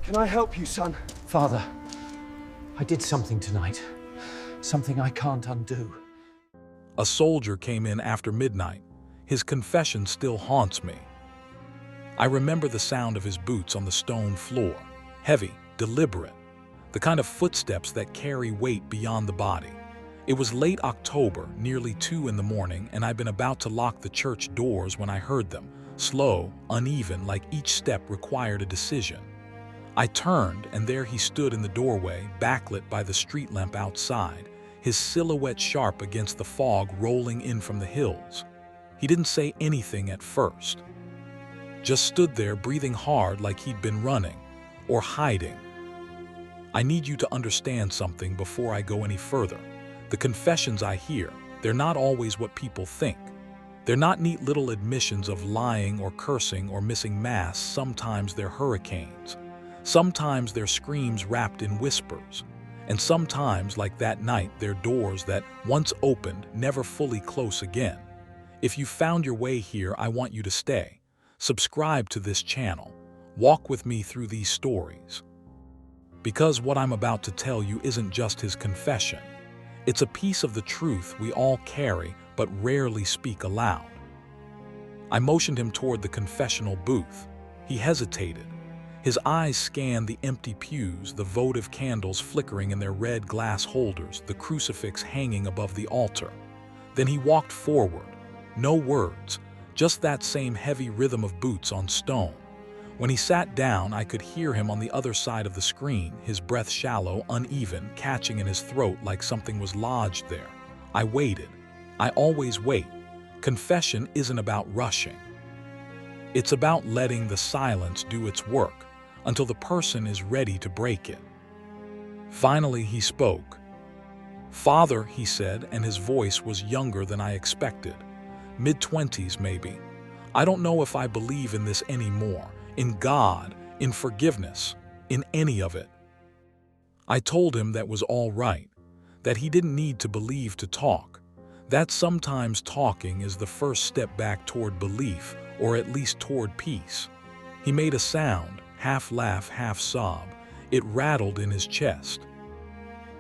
Can I help you, son? Father, I did something tonight. Something I can't undo. A soldier came in after midnight. His confession still haunts me. I remember the sound of his boots on the stone floor. Heavy, deliberate. The kind of footsteps that carry weight beyond the body. It was late October, nearly 2 in the morning, and I'd been about to lock the church doors when I heard them. Slow, uneven, like each step required a decision. I turned, and there he stood in the doorway, backlit by the street lamp outside, his silhouette sharp against the fog rolling in from the hills. He didn't say anything at first. Just stood there breathing hard like he'd been running, or hiding. I need you to understand something before I go any further. The confessions I hear, they're not always what people think. They're not neat little admissions of lying or cursing or missing mass. Sometimes they're hurricanes. Sometimes they're screams wrapped in whispers. And sometimes, like that night, they're doors that, once opened, never fully close again. If you found your way here, I want you to stay. Subscribe to this channel. Walk with me through these stories. Because what I'm about to tell you isn't just his confession. It's a piece of the truth we all carry but rarely speak aloud. I motioned him toward the confessional booth. He hesitated. His eyes scanned the empty pews, the votive candles flickering in their red glass holders, the crucifix hanging above the altar. Then he walked forward. No words, just that same heavy rhythm of boots on stone. When he sat down, I could hear him on the other side of the screen, his breath shallow, uneven, catching in his throat like something was lodged there. I waited. I always wait. Confession isn't about rushing. It's about letting the silence do its work until the person is ready to break it. Finally, he spoke. "Father," he said, and his voice was younger than I expected. Mid-20s, maybe. "I don't know if I believe in this anymore. In God, in forgiveness, in any of it." I told him that was all right, that he didn't need to believe to talk, that sometimes talking is the first step back toward belief, or at least toward peace. He made a sound, half laugh, half sob. It rattled in his chest.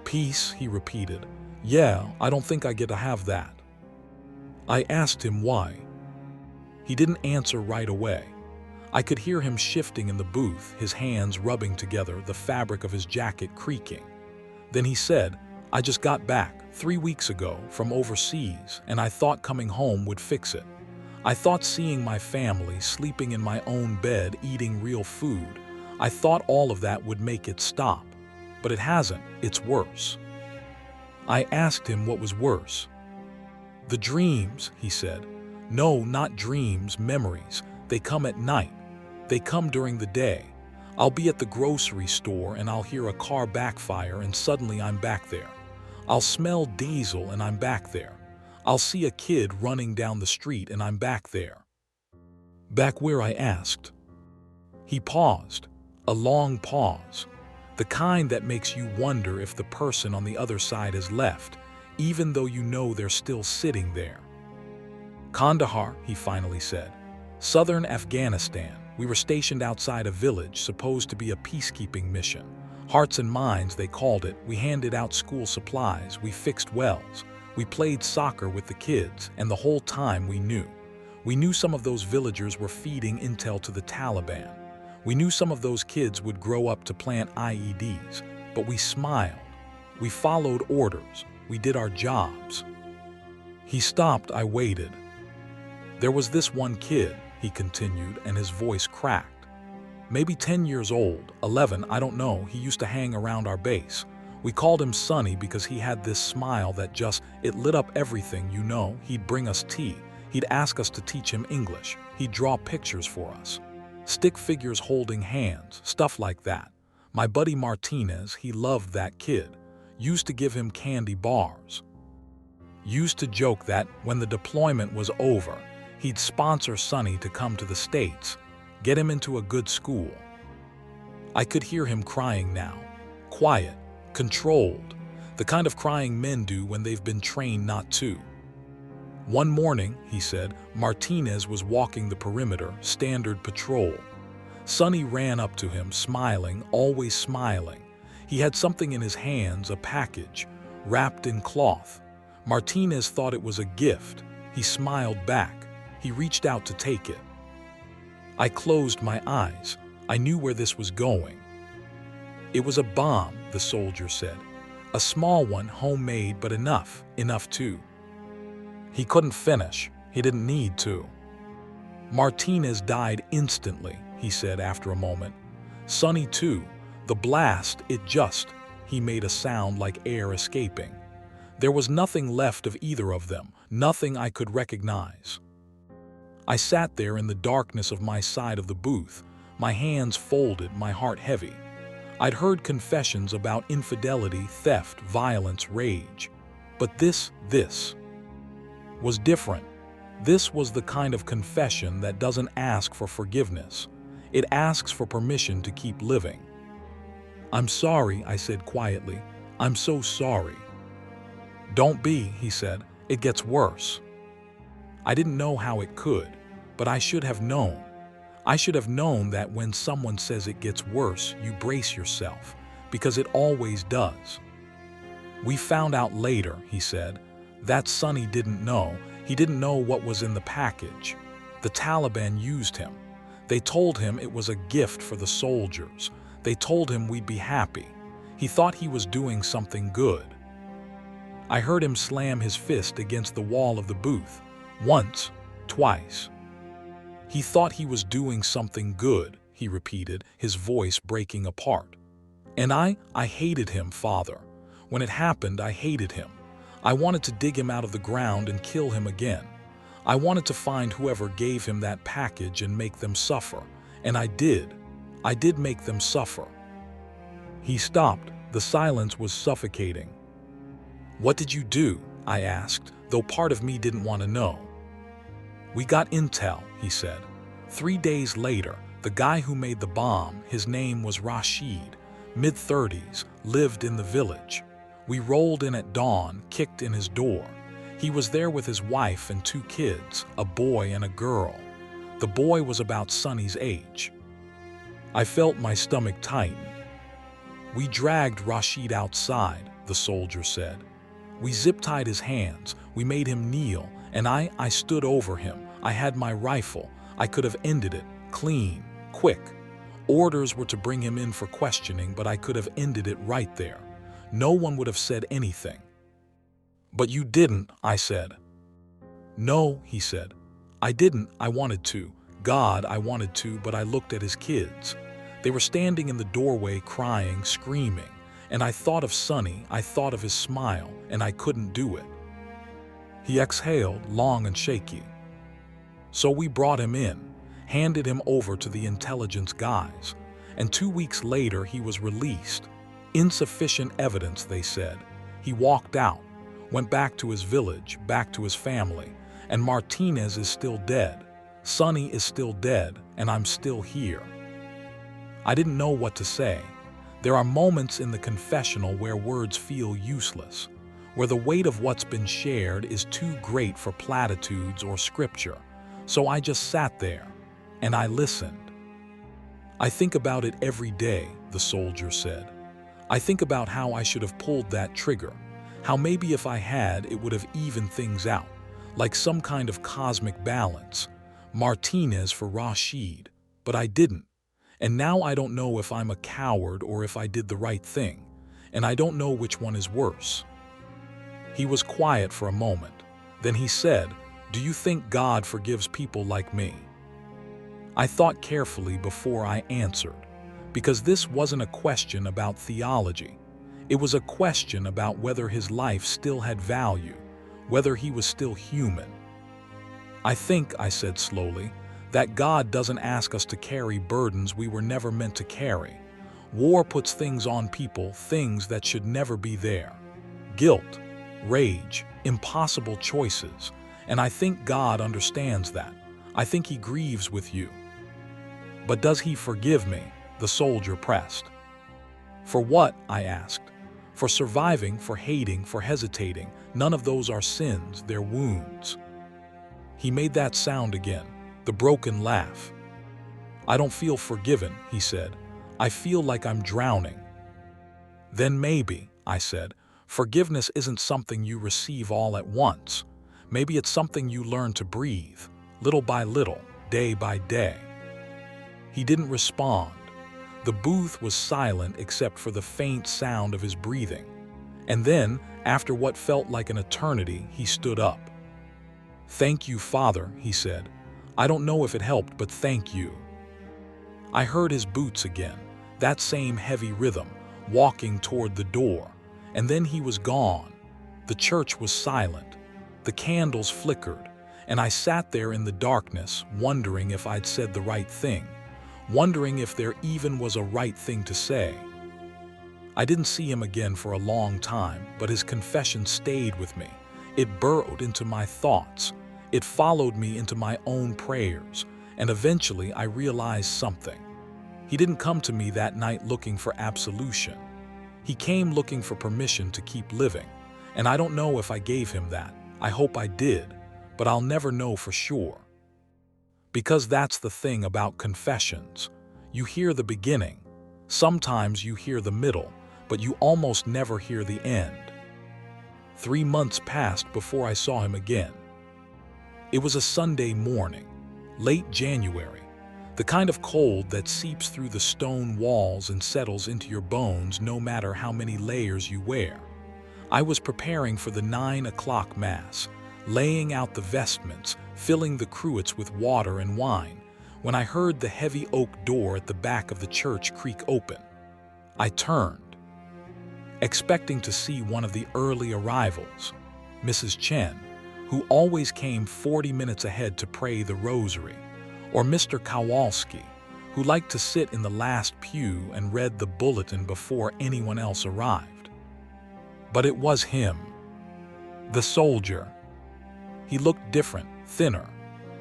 "Peace," he repeated. "Yeah, I don't think I get to have that." I asked him why. He didn't answer right away. I could hear him shifting in the booth, his hands rubbing together, the fabric of his jacket creaking. Then he said, "I just got back 3 weeks ago from overseas, and I thought coming home would fix it. I thought seeing my family, sleeping in my own bed, eating real food, I thought all of that would make it stop. But it hasn't. It's worse." I asked him what was worse. "The dreams," he said. "No, not dreams, memories. They come at night. They come during the day. I'll be at the grocery store and I'll hear a car backfire and suddenly I'm back there. I'll smell diesel and I'm back there. I'll see a kid running down the street and I'm back there." "Back where?" I asked. He paused, a long pause, the kind that makes you wonder if the person on the other side has left, even though you know they're still sitting there. "Kandahar," he finally said. "Southern Afghanistan. We were stationed outside a village supposed to be a peacekeeping mission. Hearts and minds, they called it. We handed out school supplies. We fixed wells. We played soccer with the kids, and the whole time we knew. We knew some of those villagers were feeding intel to the Taliban. We knew some of those kids would grow up to plant IEDs, but we smiled. We followed orders. We did our jobs." He stopped. I waited. "There was this one kid," he continued, and his voice cracked. "Maybe 10 years old, 11, I don't know. He used to hang around our base. We called him Sonny because he had this smile that it lit up everything, you know. He'd bring us tea. He'd ask us to teach him English. He'd draw pictures for us. Stick figures holding hands, stuff like that. My buddy Martinez, he loved that kid. Used to give him candy bars. Used to joke that when the deployment was over, he'd sponsor Sonny to come to the States, get him into a good school." I could hear him crying now. Quiet, controlled, the kind of crying men do when they've been trained not to. "One morning," he said, "Martinez was walking the perimeter, standard patrol. Sonny ran up to him, smiling, always smiling. He had something in his hands, a package, wrapped in cloth. Martinez thought it was a gift. He smiled back. He reached out to take it. I closed my eyes. I knew where this was going. It was a bomb, the soldier said. A small one, homemade, but enough too. He couldn't finish. He didn't need to. Martinez died instantly, he said after a moment. Sonny too. The blast, he made a sound like air escaping. There was nothing left of either of them, nothing I could recognize. I sat there in the darkness of my side of the booth, my hands folded, my heart heavy. I'd heard confessions about infidelity, theft, violence, rage. But this was different. This was the kind of confession that doesn't ask for forgiveness. It asks for permission to keep living. "I'm sorry," I said quietly. "I'm so sorry." "Don't be," he said. "It gets worse." I didn't know how it could, but I should have known. I should have known that when someone says it gets worse, you brace yourself, because it always does. "We found out later," he said, "that Sonny didn't know. He didn't know what was in the package. The Taliban used him. They told him it was a gift for the soldiers. They told him we'd be happy. He thought he was doing something good." I heard him slam his fist against the wall of the booth. Once, twice. "He thought he was doing something good," he repeated, his voice breaking apart. "And I hated him, Father. When it happened, I hated him. I wanted to dig him out of the ground and kill him again. I wanted to find whoever gave him that package and make them suffer. And I did. I did make them suffer." He stopped. The silence was suffocating. "What did you do?" I asked, though part of me didn't want to know. "We got intel," he said. 3 days later, the guy who made the bomb, his name was Rashid, mid-30s, lived in the village. We rolled in at dawn, kicked in his door. He was there with his wife and 2 kids, a boy and a girl. The boy was about Sonny's age. I felt my stomach tighten. "We dragged Rashid outside," the soldier said. "We zip-tied his hands, we made him kneel, and I stood over him. I had my rifle. I could have ended it, clean, quick. Orders were to bring him in for questioning, but I could have ended it right there. No one would have said anything." "But you didn't," I said. "No," he said. "I didn't. I wanted to. God, I wanted to, but I looked at his kids. They were standing in the doorway crying, screaming, and I thought of Sonny, I thought of his smile, and I couldn't do it." He exhaled, long and shaky. "So we brought him in, handed him over to the intelligence guys, and 2 weeks later he was released. Insufficient evidence, they said. He walked out, went back to his village, back to his family, and Martinez is still dead. Sonny is still dead, and I'm still here." I didn't know what to say. There are moments in the confessional where words feel useless, where the weight of what's been shared is too great for platitudes or scripture. So I just sat there, and I listened. "I think about it every day," the soldier said. "I think about how I should have pulled that trigger, how maybe if I had, it would have evened things out, like some kind of cosmic balance. Martinez for Rashid, but I didn't. And now I don't know if I'm a coward or if I did the right thing, and I don't know which one is worse." He was quiet for a moment. Then he said, "Do you think God forgives people like me?" I thought carefully before I answered, because this wasn't a question about theology. It was a question about whether his life still had value, whether he was still human. "I think," I said slowly, "that God doesn't ask us to carry burdens we were never meant to carry. War puts things on people, things that should never be there. Guilt, rage, impossible choices. And I think God understands that. I think he grieves with you." "But does he forgive me?" the soldier pressed. "For what?" I asked. "For surviving, for hating, for hesitating. None of those are sins, they're wounds." He made that sound again, the broken laugh. I don't feel forgiven, he said. I feel like I'm drowning. Then maybe, I said, forgiveness isn't something you receive all at once. Maybe it's something you learn to breathe, little by little, day by day. He didn't respond. The booth was silent except for the faint sound of his breathing. And then, after what felt like an eternity, he stood up. "Thank you, Father," he said. "I don't know if it helped, but thank you." I heard his boots again, that same heavy rhythm, walking toward the door, and then he was gone. The church was silent. The candles flickered, and I sat there in the darkness, wondering if I'd said the right thing, wondering if there even was a right thing to say. I didn't see him again for a long time, but his confession stayed with me. It burrowed into my thoughts. It followed me into my own prayers, and eventually I realized something. He didn't come to me that night looking for absolution. He came looking for permission to keep living, and I don't know if I gave him that. I hope I did, but I'll never know for sure. Because that's the thing about confessions. You hear the beginning. Sometimes you hear the middle, but you almost never hear the end. 3 months passed before I saw him again. It was a Sunday morning, late January, the kind of cold that seeps through the stone walls and settles into your bones no matter how many layers you wear. I was preparing for the 9 o'clock Mass, laying out the vestments, filling the cruets with water and wine, when I heard the heavy oak door at the back of the church creak open. I turned, expecting to see one of the early arrivals, Mrs. Chen, who always came 40 minutes ahead to pray the rosary, or Mr. Kowalski, who liked to sit in the last pew and read the bulletin before anyone else arrived. But it was him, the soldier. He looked different, thinner.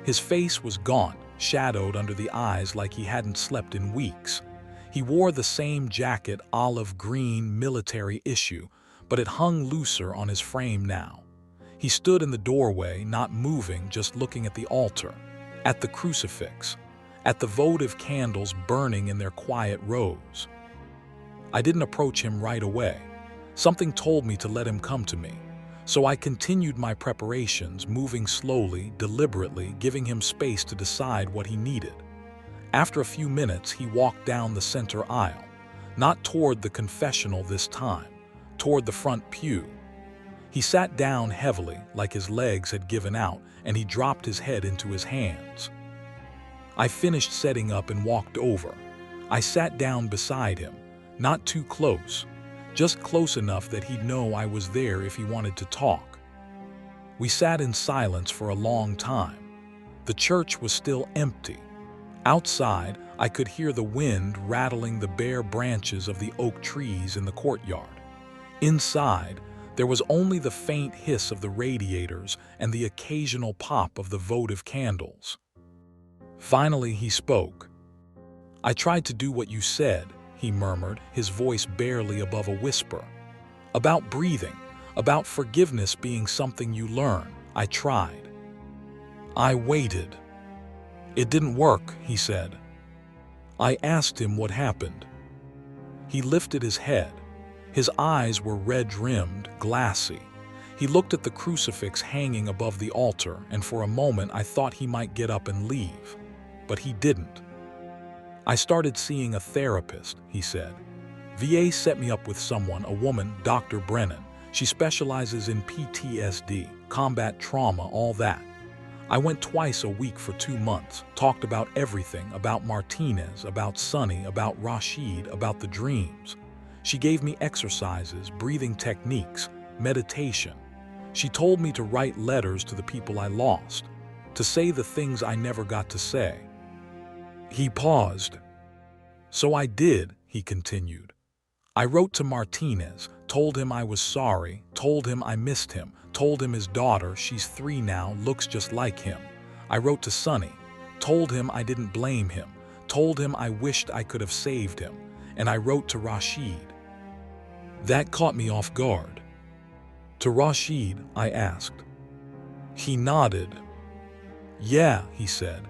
His face was gaunt, shadowed under the eyes like he hadn't slept in weeks. He wore the same jacket, olive green, military issue, but it hung looser on his frame now. He stood in the doorway, not moving, just looking at the altar, at the crucifix, at the votive candles burning in their quiet rows. I didn't approach him right away. Something told me to let him come to me. So I continued my preparations, moving slowly, deliberately, giving him space to decide what he needed. After a few minutes, he walked down the center aisle, not toward the confessional this time, toward the front pew. He sat down heavily, like his legs had given out, and he dropped his head into his hands. I finished setting up and walked over. I sat down beside him, not too close, just close enough that he'd know I was there if he wanted to talk. We sat in silence for a long time. The church was still empty. Outside, I could hear the wind rattling the bare branches of the oak trees in the courtyard. Inside, there was only the faint hiss of the radiators and the occasional pop of the votive candles. Finally, he spoke. "I tried to do what you said," he murmured, his voice barely above a whisper. "About breathing, about forgiveness being something you learn. I tried. I waited. It didn't work," he said. I asked him what happened. He lifted his head. His eyes were red-rimmed, glassy. He looked at the crucifix hanging above the altar, and for a moment I thought he might get up and leave. But he didn't. "I started seeing a therapist," he said. "VA set me up with someone, a woman, Dr. Brennan. She specializes in PTSD, combat trauma, all that. I went twice a week for 2 months, talked about everything, about Martinez, about Sonny, about Rashid, about the dreams. She gave me exercises, breathing techniques, meditation. She told me to write letters to the people I lost, to say the things I never got to say." He paused. "So I did," he continued. "I wrote to Martinez, told him I was sorry, told him I missed him, told him his daughter, she's 3 now, looks just like him. I wrote to Sonny, told him I didn't blame him, told him I wished I could have saved him, and I wrote to Rashid." That caught me off guard. "To Rashid?" I asked. He nodded. "Yeah," he said.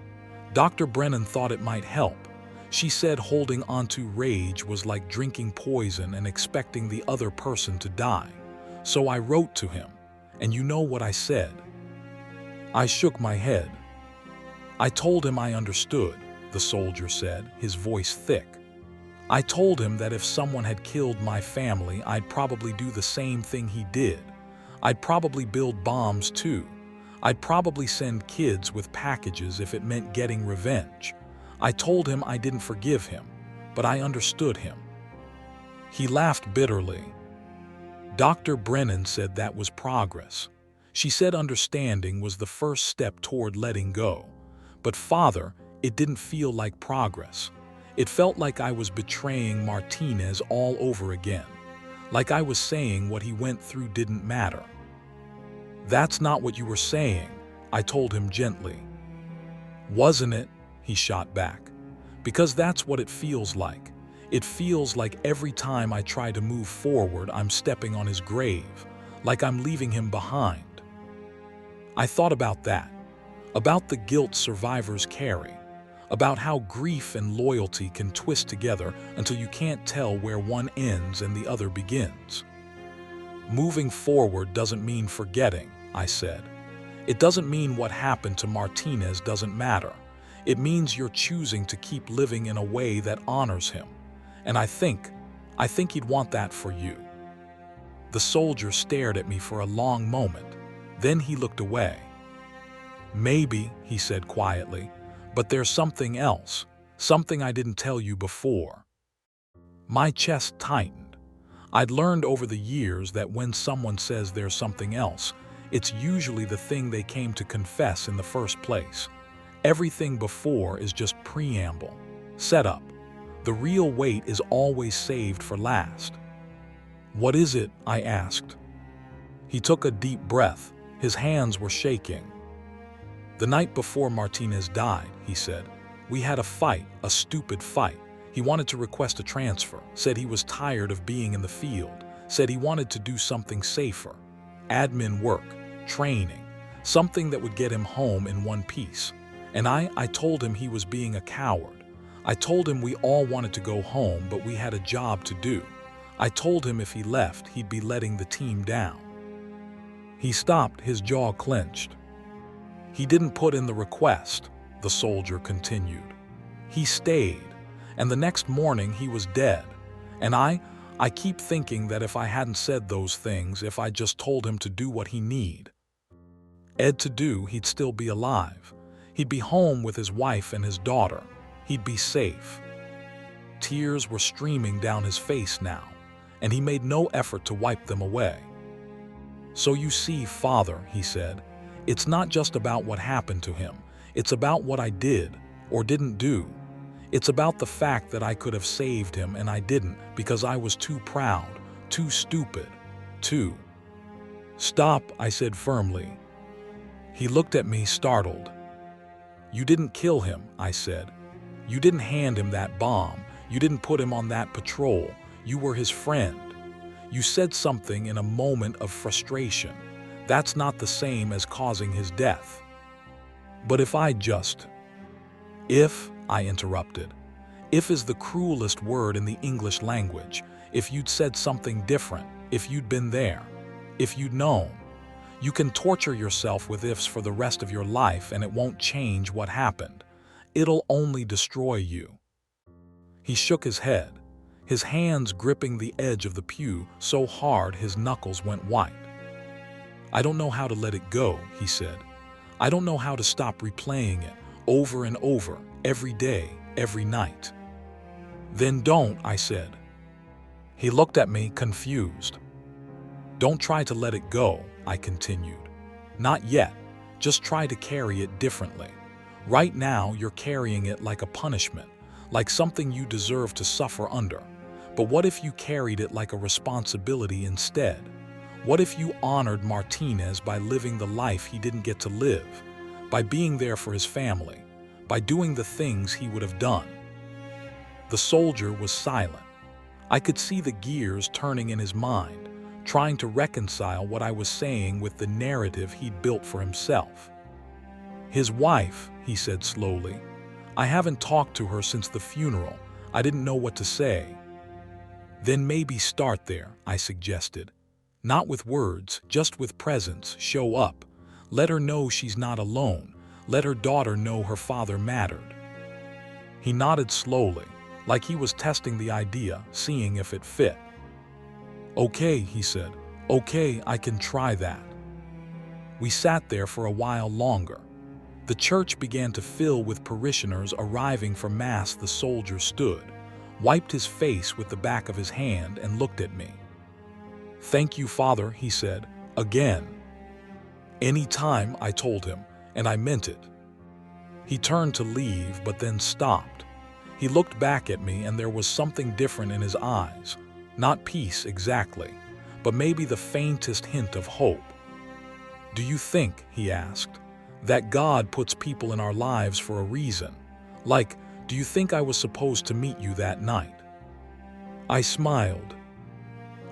"Dr. Brennan thought it might help. She said holding onto rage was like drinking poison and expecting the other person to die. So I wrote to him, and you know what I said? I shook my head. I told him I understood, the soldier said, his voice thick. I told him that if someone had killed my family, I'd probably do the same thing he did. I'd probably build bombs too. I'd probably send kids with packages if it meant getting revenge. I told him I didn't forgive him, but I understood him. He laughed bitterly. Dr. Brennan said that was progress. She said understanding was the first step toward letting go. But Father, it didn't feel like progress. It felt like I was betraying Martinez all over again. Like I was saying what he went through didn't matter. That's not what you were saying, I told him gently. Wasn't it? He shot back. Because that's what it feels like. It feels like every time I try to move forward, I'm stepping on his grave, like I'm leaving him behind. I thought about that, about the guilt survivors carry, about how grief and loyalty can twist together until you can't tell where one ends and the other begins. Moving forward doesn't mean forgetting, I said. It doesn't mean what happened to Martinez doesn't matter. It means you're choosing to keep living in a way that honors him. And I think he'd want that for you. The soldier stared at me for a long moment. Then he looked away. Maybe, he said quietly, but there's something else, something I didn't tell you before. My chest tightened. I'd learned over the years that when someone says there's something else, it's usually the thing they came to confess in the first place. Everything before is just preamble, setup. The real weight is always saved for last. What is it? I asked. He took a deep breath. His hands were shaking. The night before Martinez died, he said, we had a fight, a stupid fight. He wanted to request a transfer, said he was tired of being in the field, said he wanted to do something safer. Admin work, training, something that would get him home in one piece. And I told him he was being a coward. I told him we all wanted to go home, but we had a job to do. I told him if he left, he'd be letting the team down. He stopped, his jaw clenched. He didn't put in the request, the soldier continued. He stayed, and the next morning he was dead. And I keep thinking that if I hadn't said those things, if I just told him to do what he need, to do, he'd still be alive. He'd be home with his wife and his daughter. He'd be safe. Tears were streaming down his face now, and he made no effort to wipe them away. So you see, Father, he said, it's not just about what happened to him. It's about what I did or didn't do. It's about the fact that I could have saved him and I didn't because I was too proud, too stupid, too. Stop, I said firmly. He looked at me, startled. You didn't kill him, I said. You didn't hand him that bomb. You didn't put him on that patrol. You were his friend. You said something in a moment of frustration. That's not the same as causing his death. But if I interrupted. If is the cruelest word in the English language. If you'd said something different, if you'd been there, if you'd known. You can torture yourself with ifs for the rest of your life and it won't change what happened. It'll only destroy you. He shook his head, his hands gripping the edge of the pew so hard his knuckles went white. I don't know how to let it go, he said. I don't know how to stop replaying it over and over, every day, every night. Then don't, I said. He looked at me, confused. Don't try to let it go, I continued. Not yet. Just try to carry it differently. Right now, you're carrying it like a punishment, like something you deserve to suffer under. But what if you carried it like a responsibility instead? What if you honored Martinez by living the life he didn't get to live, by being there for his family, by doing the things he would have done? The soldier was silent. I could see the gears turning in his mind, trying to reconcile what I was saying with the narrative he'd built for himself. His wife, he said slowly, I haven't talked to her since the funeral. I didn't know what to say." "Then maybe start there," I suggested. "Not with words, just with presence. Show up. Let her know she's not alone. Let her daughter know her father mattered." He nodded slowly, like he was testing the idea, seeing if it fit. "Okay," he said. "Okay, I can try that." We sat there for a while longer. The church began to fill with parishioners arriving for Mass. The soldier stood, wiped his face with the back of his hand, and looked at me. "Thank you, Father," he said, again. "Any time," I told him, and I meant it. He turned to leave, but then stopped. He looked back at me, and there was something different in his eyes. Not peace exactly, but maybe the faintest hint of hope. "Do you think," he asked, "that God puts people in our lives for a reason? Like, do you think I was supposed to meet you that night?" I smiled.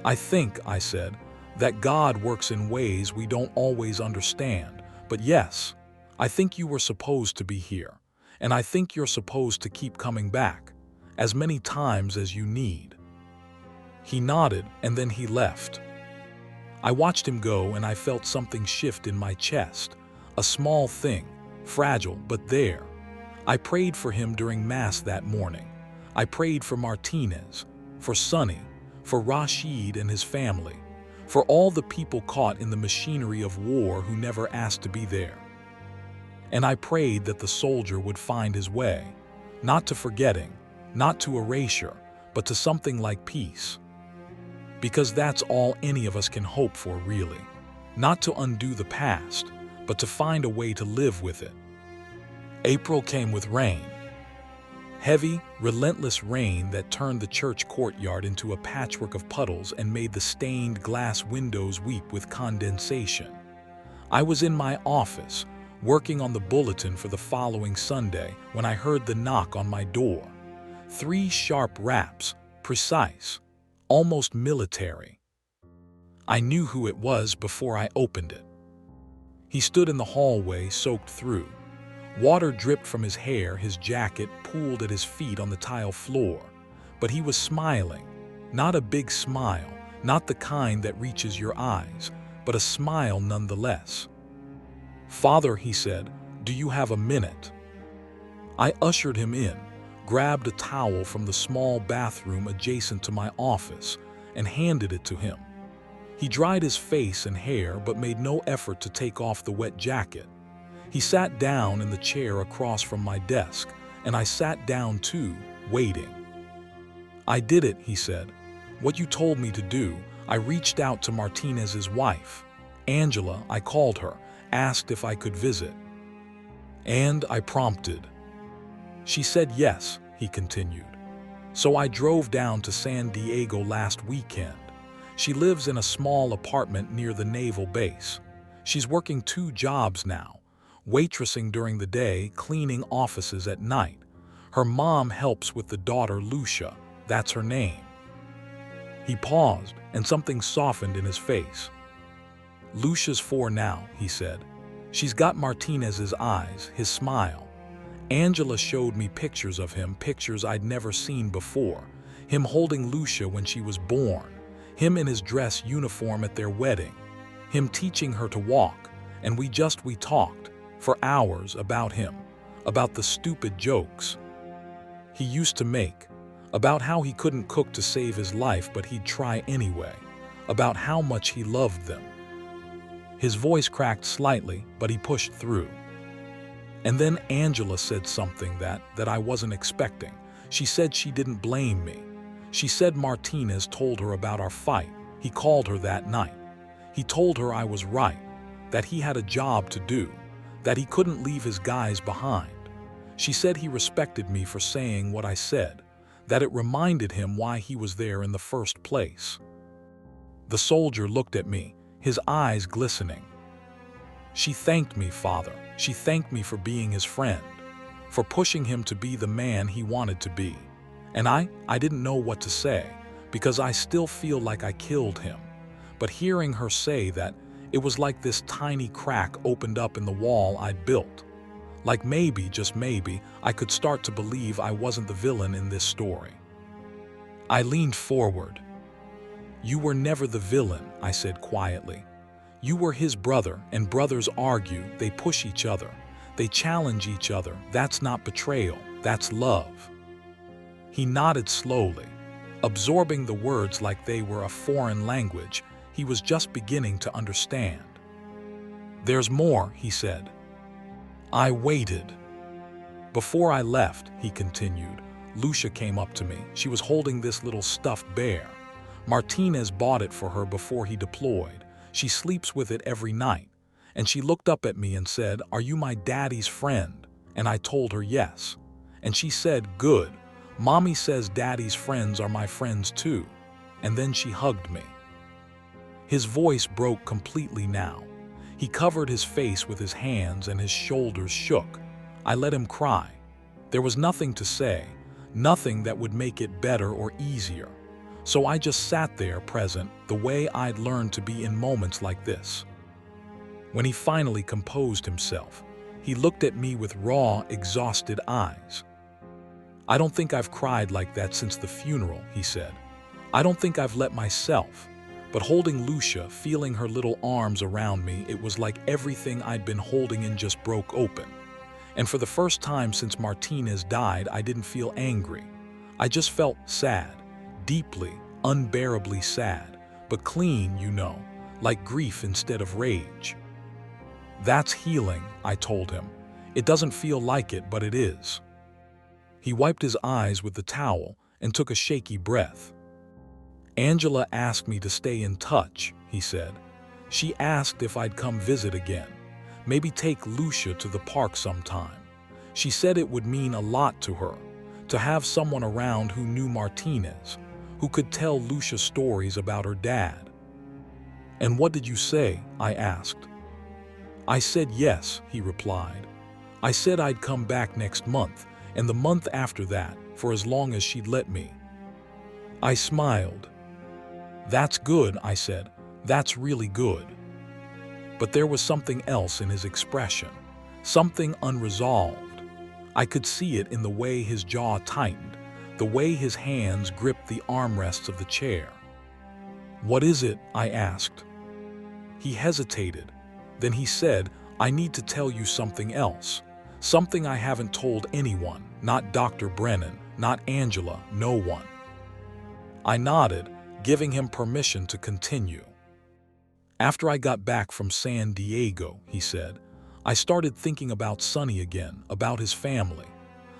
"I think," I said, "that God works in ways we don't always understand. But yes, I think you were supposed to be here. And I think you're supposed to keep coming back, as many times as you need." He nodded, and then he left. I watched him go, and I felt something shift in my chest. A small thing, fragile, but there. I prayed for him during Mass that morning. I prayed for Martinez, for Sonny, for Rashid and his family, for all the people caught in the machinery of war who never asked to be there. And I prayed that the soldier would find his way, not to forgetting, not to erasure, but to something like peace. Because that's all any of us can hope for, really. Not to undo the past, but to find a way to live with it. April came with rain. Heavy, relentless rain that turned the church courtyard into a patchwork of puddles and made the stained glass windows weep with condensation. I was in my office, working on the bulletin for the following Sunday, when I heard the knock on my door. 3 sharp raps, precise, almost military. I knew who it was before I opened it. He stood in the hallway, soaked through. Water dripped from his hair, his jacket pooled at his feet on the tile floor. But he was smiling, not a big smile, not the kind that reaches your eyes, but a smile nonetheless. "Father," he said, "do you have a minute?" I ushered him in, grabbed a towel from the small bathroom adjacent to my office, and handed it to him. He dried his face and hair, but made no effort to take off the wet jacket. He sat down in the chair across from my desk, and I sat down too, waiting. "I did it," he said. "What you told me to do. I reached out to Martinez's wife. Angela, I called her, asked if I could visit. And I prompted. She said yes," he continued. "So I drove down to San Diego last weekend. She lives in a small apartment near the naval base. She's working 2 jobs now, waitressing during the day, cleaning offices at night. Her mom helps with the daughter, Lucia. That's her name." He paused, and something softened in his face. "Lucia's 4 now," he said. "She's got Martinez's eyes, his smile. Angela showed me pictures of him, pictures I'd never seen before. Him holding Lucia when she was born, him in his dress uniform at their wedding, him teaching her to walk, and we talked for hours about him, about the stupid jokes he used to make, about how he couldn't cook to save his life but he'd try anyway, about how much he loved them." His voice cracked slightly, but he pushed through. "And then Angela said something that I wasn't expecting. She said she didn't blame me. She said Martinez told her about our fight. He called her that night. He told her I was right, that he had a job to do, that he couldn't leave his guys behind. She said he respected me for saying what I said, that it reminded him why he was there in the first place." The soldier looked at me, his eyes glistening. "She thanked me, Father. She thanked me for being his friend, for pushing him to be the man he wanted to be. And I didn't know what to say, because I still feel like I killed him. But hearing her say that, it was like this tiny crack opened up in the wall I'd built. Like maybe, just maybe, I could start to believe I wasn't the villain in this story. I leaned forward. "You were never the villain," I said quietly. "You were his brother, and brothers argue, they push each other, they challenge each other. That's not betrayal, that's love." He nodded slowly, absorbing the words like they were a foreign language. He was just beginning to understand. "There's more," he said. I waited. "Before I left," he continued, "Lucia came up to me. She was holding this little stuffed bear. Martinez bought it for her before he deployed. She sleeps with it every night. And she looked up at me and said, 'Are you my daddy's friend?' And I told her yes. And she said, 'Good. Mommy says daddy's friends are my friends too.' And then she hugged me." His voice broke completely now. He covered his face with his hands and his shoulders shook. I let him cry. There was nothing to say, nothing that would make it better or easier. So I just sat there present, the way I'd learned to be in moments like this. When he finally composed himself, he looked at me with raw, exhausted eyes. "I don't think I've cried like that since the funeral," he said. "I don't think I've let myself." But holding Lucia, feeling her little arms around me, it was like everything I'd been holding in just broke open. And for the first time since Martinez died, I didn't feel angry. I just felt sad, deeply, unbearably sad, but clean, like grief instead of rage. "That's healing," I told him. "It doesn't feel like it, but it is." He wiped his eyes with the towel and took a shaky breath. "Angela asked me to stay in touch," he said. "She asked if I'd come visit again, maybe take Lucia to the park sometime. She said it would mean a lot to her, to have someone around who knew Martinez, who could tell Lucia stories about her dad." "And what did you say?" I asked. "I said yes," he replied. "I said I'd come back next month, and the month after that, for as long as she'd let me." I smiled. "That's good," I said. "That's really good." But there was something else in his expression, something unresolved. I could see it in the way his jaw tightened, the way his hands gripped the armrests of the chair. "What is it?" I asked. He hesitated. Then he said, "I need to tell you something else. Something I haven't told anyone, not Dr. Brennan, not Angela, no one." I nodded, giving him permission to continue. "After I got back from San Diego," he said, "I started thinking about Sonny again, about his family.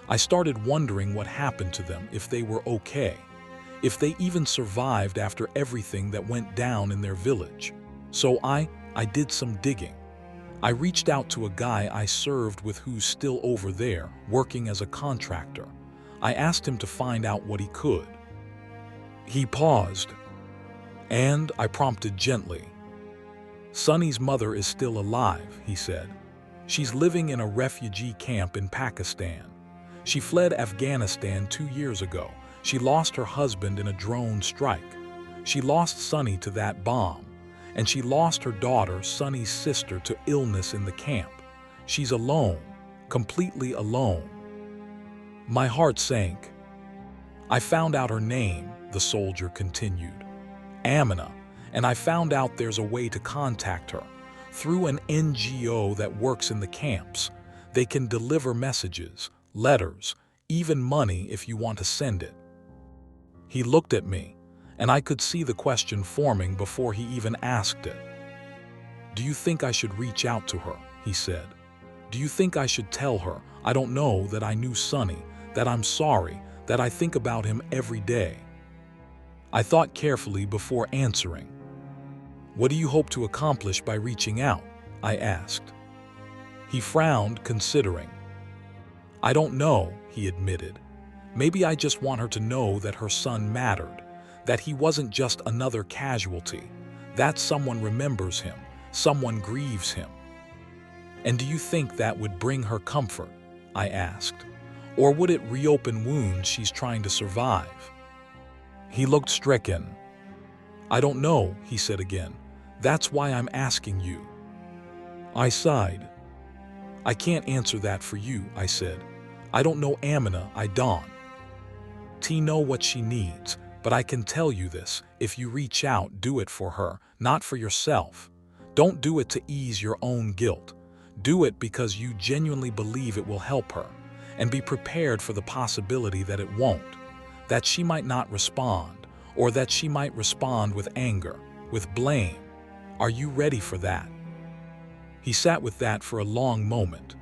I started wondering what happened to them, if they were okay, if they even survived after everything that went down in their village. So I did some digging. I reached out to a guy I served with who's still over there, working as a contractor. I asked him to find out what he could." He paused, and I prompted gently. "Sonny's mother is still alive," he said. "She's living in a refugee camp in Pakistan. She fled Afghanistan 2 years ago. She lost her husband in a drone strike. She lost Sonny to that bomb. And she lost her daughter, Sonny's sister, to illness in the camp. She's alone, completely alone." My heart sank. "I found out her name," the soldier continued. "Amina, and I found out there's a way to contact her, through an NGO that works in the camps. They can deliver messages, letters, even money if you want to send it." He looked at me, and I could see the question forming before he even asked it. "Do you think I should reach out to her?" he said. "Do you think I should tell her I don't know, that I knew Sonny, that I'm sorry, that I think about him every day?" I thought carefully before answering. "What do you hope to accomplish by reaching out?" I asked. He frowned, considering. "I don't know," he admitted. "Maybe I just want her to know that her son mattered, that he wasn't just another casualty, that someone remembers him, someone grieves him." "And do you think that would bring her comfort?" I asked. "Or would it reopen wounds she's trying to survive?" He looked stricken. "I don't know," he said again. "That's why I'm asking you." I sighed. I can't answer that for you, I said. I don't know Amina, I Dawn. T know what she needs, but I can tell you this, if you reach out, do it for her, not for yourself. Don't do it to ease your own guilt. Do it because you genuinely believe it will help her, and be prepared for the possibility that it won't, that she might not respond, or that she might respond with anger, with blame. Are you ready for that? He sat with that for a long moment.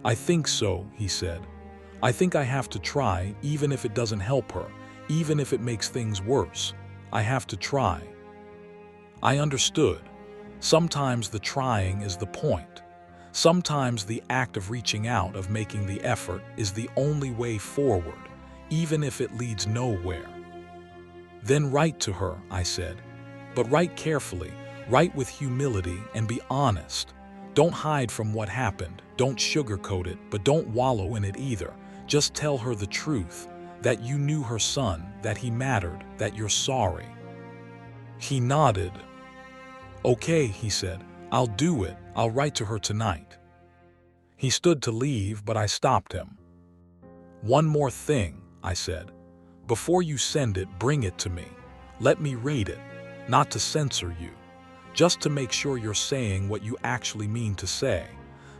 I think so, he said. I think I have to try, even if it doesn't help her, even if it makes things worse. I have to try. I understood. Sometimes the trying is the point. Sometimes the act of reaching out, of making the effort, is the only way forward, even if it leads nowhere. Then write to her, I said. But write carefully, write with humility, and be honest. Don't hide from what happened, don't sugarcoat it, but don't wallow in it either. Just tell her the truth, that you knew her son, that he mattered, that you're sorry. He nodded. Okay, he said, I'll do it. I'll write to her tonight. He stood to leave, but I stopped him. One more thing, I said. Before you send it, bring it to me. Let me read it, not to censor you, just to make sure you're saying what you actually mean to say.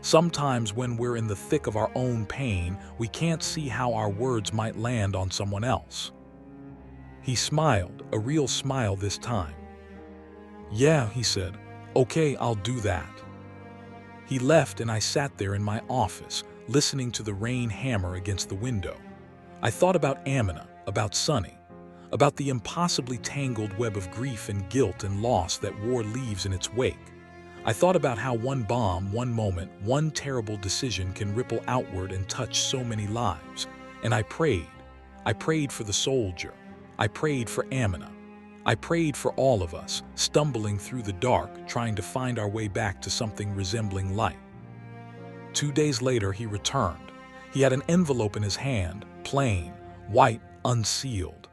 Sometimes when we're in the thick of our own pain, we can't see how our words might land on someone else. He smiled, a real smile this time. Yeah, he said. Okay, I'll do that. He left and I sat there in my office, listening to the rain hammer against the window. I thought about Amina, about Sonny, about the impossibly tangled web of grief and guilt and loss that war leaves in its wake. I thought about how one bomb, one moment, one terrible decision can ripple outward and touch so many lives. And I prayed. I prayed for the soldier. I prayed for Amina. I prayed for all of us, stumbling through the dark, trying to find our way back to something resembling light. 2 days later, he returned. He had an envelope in his hand, plain, white, unsealed.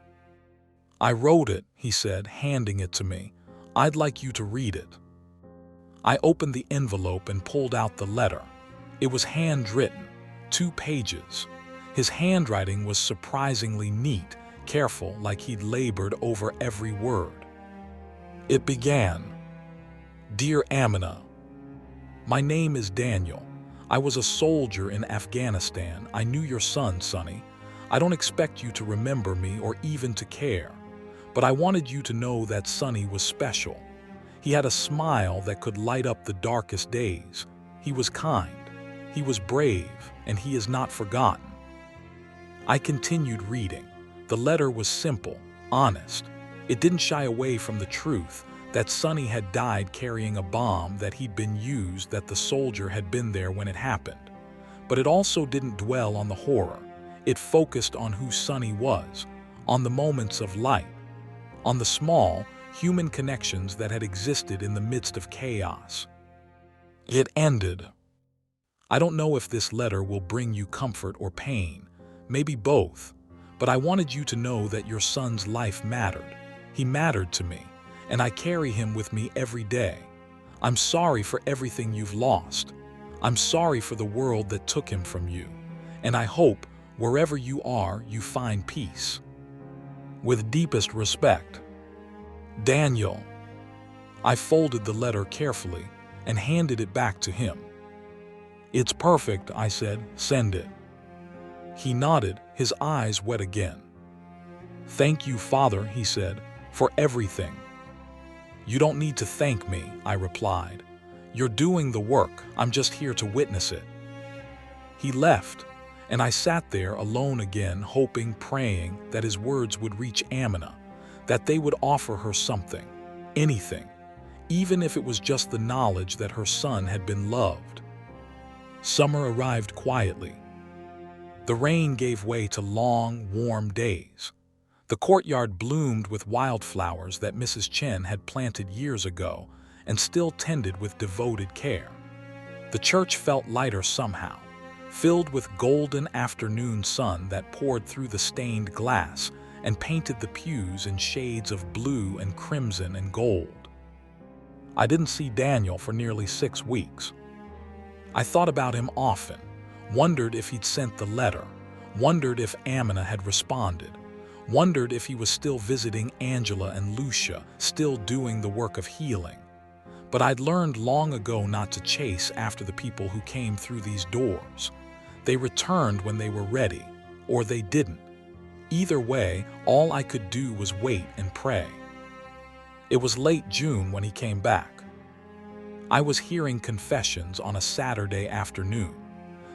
I wrote it, he said, handing it to me. I'd like you to read it. I opened the envelope and pulled out the letter. It was handwritten, 2 pages. His handwriting was surprisingly neat, careful, like he'd labored over every word. It began, Dear Amina, my name is Daniel. I was a soldier in Afghanistan. I knew your son, Sonny. I don't expect you to remember me or even to care, but I wanted you to know that Sonny was special. He had a smile that could light up the darkest days. He was kind, he was brave, and he is not forgotten. I continued reading. The letter was simple, honest. It didn't shy away from the truth that Sonny had died carrying a bomb, that he'd been used, that the soldier had been there when it happened. But it also didn't dwell on the horror. It focused on who Sonny was, on the moments of light, on the small, human connections that had existed in the midst of chaos. It ended. I don't know if this letter will bring you comfort or pain, maybe both, but I wanted you to know that your son's life mattered. He mattered to me, and I carry him with me every day. I'm sorry for everything you've lost. I'm sorry for the world that took him from you, and I hope, wherever you are, you find peace. With deepest respect, Daniel. I folded the letter carefully and handed it back to him. It's perfect, I said. Send it. He nodded, his eyes wet again. Thank you, Father, he said, for everything. You don't need to thank me, I replied. You're doing the work. I'm just here to witness it. He left, and I sat there alone again, hoping, praying that his words would reach Amina, that they would offer her something, anything, even if it was just the knowledge that her son had been loved. Summer arrived quietly. The rain gave way to long, warm days. The courtyard bloomed with wildflowers that Mrs. Chen had planted years ago and still tended with devoted care. The church felt lighter somehow, filled with golden afternoon sun that poured through the stained glass and painted the pews in shades of blue and crimson and gold. I didn't see Daniel for nearly 6 weeks. I thought about him often, wondered if he'd sent the letter, wondered if Amina had responded, wondered if he was still visiting Angela and Lucia, still doing the work of healing. But I'd learned long ago not to chase after the people who came through these doors. They returned when they were ready, or they didn't. Either way, all I could do was wait and pray. It was late June when he came back. I was hearing confessions on a Saturday afternoon.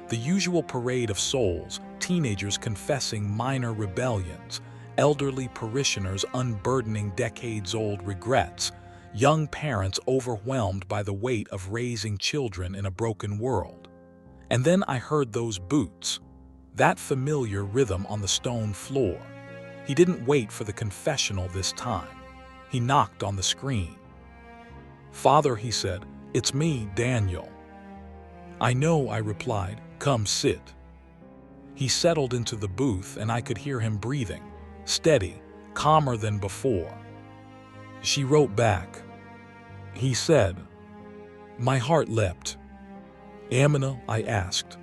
The usual parade of souls, teenagers confessing minor rebellions, elderly parishioners unburdening decades-old regrets, young parents overwhelmed by the weight of raising children in a broken world. And then I heard those boots, that familiar rhythm on the stone floor. He didn't wait for the confessional this time. He knocked on the screen. "Father," he said, "it's me, Daniel." "I know," I replied. "Come sit." He settled into the booth and I could hear him breathing, steady, calmer than before. "She wrote back," he said. My heart leapt. "Amina?" I asked.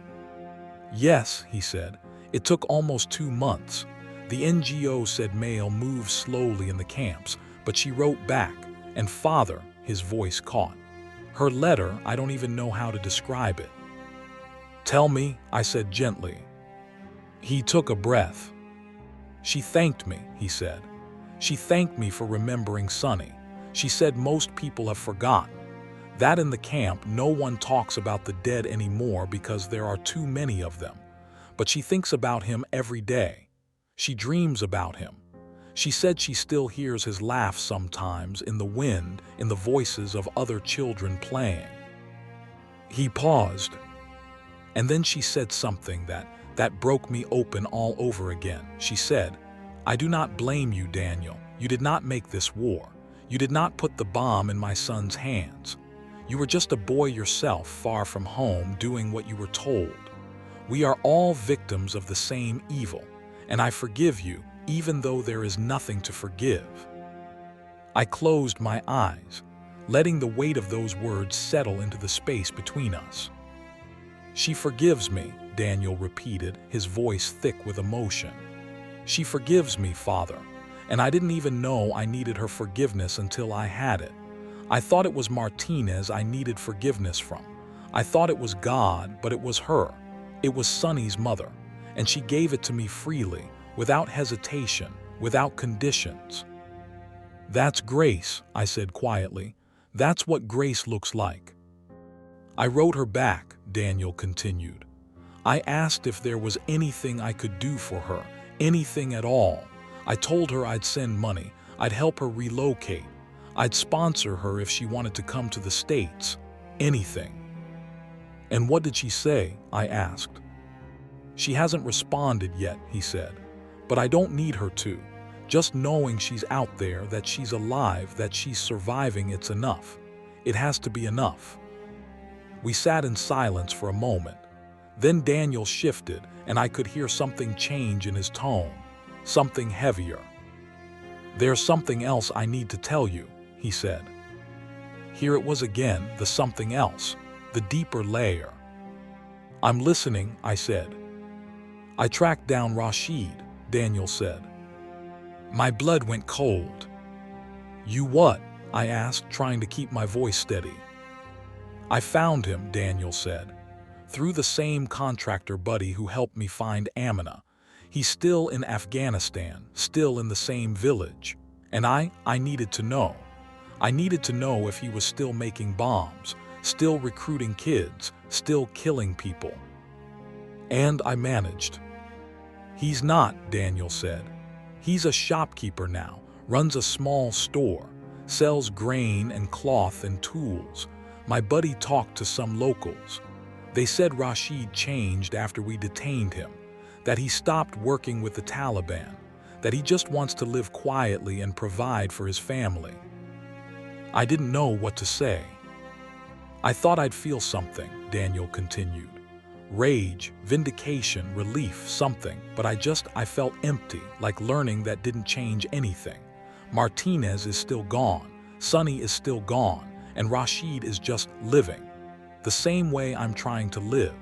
"Yes," he said. "It took almost 2 months. The NGO said mail moves slowly in the camps, but she wrote back, and Father," his voice caught. "Her letter, I don't even know how to describe it." "Tell me," I said gently. He took a breath. "She thanked me," he said. "She thanked me for remembering Sonny. She said most people have forgotten. That in the camp, no one talks about the dead anymore because there are too many of them. But she thinks about him every day. She dreams about him. She said she still hears his laugh sometimes in the wind, in the voices of other children playing." He paused. And then she said something that broke me open all over again. She said, "I do not blame you, Daniel. You did not make this war. You did not put the bomb in my son's hands. You were just a boy yourself, far from home, doing what you were told. We are all victims of the same evil, and I forgive you, even though there is nothing to forgive." I closed my eyes, letting the weight of those words settle into the space between us. "She forgives me," Daniel repeated, his voice thick with emotion. "She forgives me, Father, and I didn't even know I needed her forgiveness until I had it. I thought it was Martinez I needed forgiveness from. I thought it was God, but it was her. It was Sonny's mother, and she gave it to me freely, without hesitation, without conditions." "That's grace," I said quietly. "That's what grace looks like." "I wrote her back," Daniel continued. "I asked if there was anything I could do for her, anything at all. I told her I'd send money, I'd help her relocate, I'd sponsor her if she wanted to come to the States, anything." "And what did she say?" I asked. "She hasn't responded yet," he said. "But I don't need her to. Just knowing she's out there, that she's alive, that she's surviving, it's enough. It has to be enough." We sat in silence for a moment. Then Daniel shifted, and I could hear something change in his tone, something heavier. "There's something else I need to tell you," he said. Here it was again, the something else, the deeper layer. "I'm listening," I said. "I tracked down Rashid," Daniel said. My blood went cold. "You what?" I asked, trying to keep my voice steady. "I found him," Daniel said, "through the same contractor buddy who helped me find Amina. He's still in Afghanistan, still in the same village. And I needed to know. I needed to know if he was still making bombs, still recruiting kids, still killing people." And I managed. "He's not," Daniel said. "He's a shopkeeper now, runs a small store, sells grain and cloth and tools. My buddy talked to some locals. They said Rashid changed after we detained him, that he stopped working with the Taliban, that he just wants to live quietly and provide for his family." I didn't know what to say. "I thought I'd feel something," Daniel continued. "Rage, vindication, relief, something, but I felt empty, like learning that didn't change anything. Martinez is still gone, Sonny is still gone, and Rashid is just living. The same way I'm trying to live.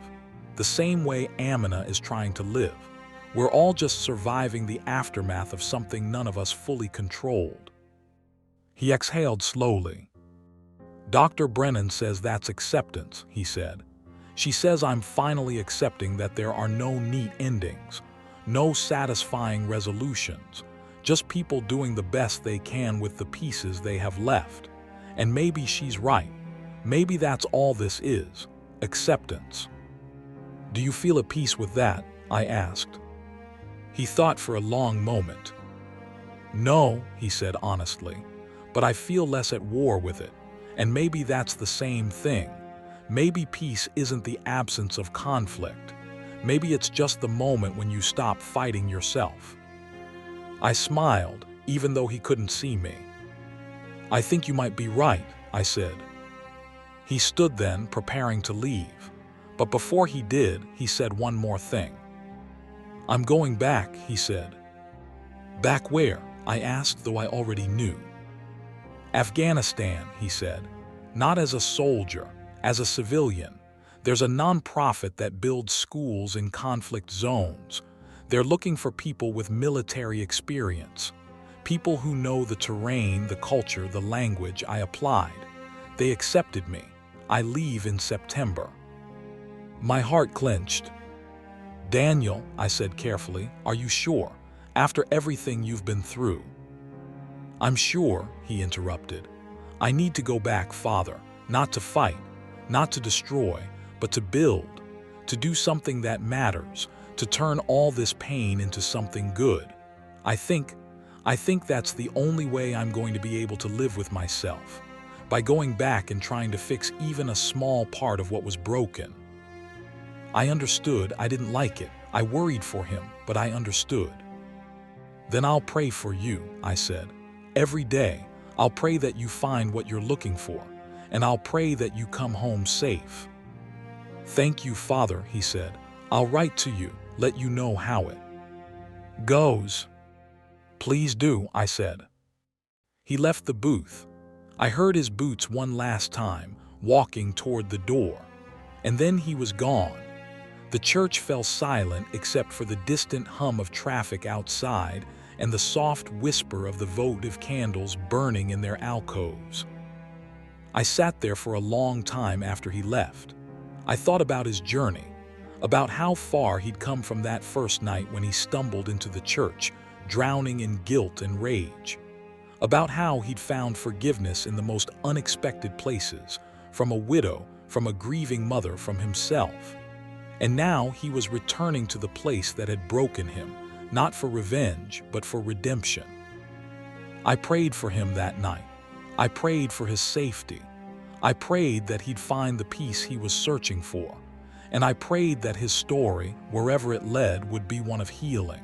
The same way Amina is trying to live. We're all just surviving the aftermath of something none of us fully controlled. He exhaled slowly. Dr. Brennan says that's acceptance, he said. She says I'm finally accepting that there are no neat endings, no satisfying resolutions, just people doing the best they can with the pieces they have left. And maybe she's right. Maybe that's all this is, acceptance. Do you feel at peace with that? I asked. He thought for a long moment. No, he said honestly, but I feel less at war with it, and maybe that's the same thing. Maybe peace isn't the absence of conflict. Maybe it's just the moment when you stop fighting yourself. I smiled, even though he couldn't see me. I think you might be right, I said. He stood then, preparing to leave. But before he did, he said one more thing. I'm going back, he said. Back where? I asked, though I already knew. Afghanistan, he said. Not as a soldier, as a civilian. There's a nonprofit that builds schools in conflict zones. They're looking for people with military experience. People who know the terrain, the culture, the language. I applied. They accepted me. I leave in September. My heart clenched. Daniel, I said carefully, are you sure? After everything you've been through? I'm sure, he interrupted. I need to go back, Father, not to fight, not to destroy, but to build, to do something that matters, to turn all this pain into something good. I think that's the only way I'm going to be able to live with myself, by going back and trying to fix even a small part of what was broken. I understood. I didn't like it. I worried for him, but I understood. Then I'll pray for you, I said. Every day, I'll pray that you find what you're looking for, and I'll pray that you come home safe. Thank you, Father, he said. I'll write to you, let you know how it goes. Please do, I said. He left the booth. I heard his boots one last time, walking toward the door, and then he was gone. The church fell silent except for the distant hum of traffic outside and the soft whisper of the votive candles burning in their alcoves. I sat there for a long time after he left. I thought about his journey, about how far he'd come from that first night when he stumbled into the church, drowning in guilt and rage, about how he'd found forgiveness in the most unexpected places, from a widow, from a grieving mother, from himself. And now he was returning to the place that had broken him, not for revenge, but for redemption. I prayed for him that night. I prayed for his safety. I prayed that he'd find the peace he was searching for. And I prayed that his story, wherever it led, would be one of healing.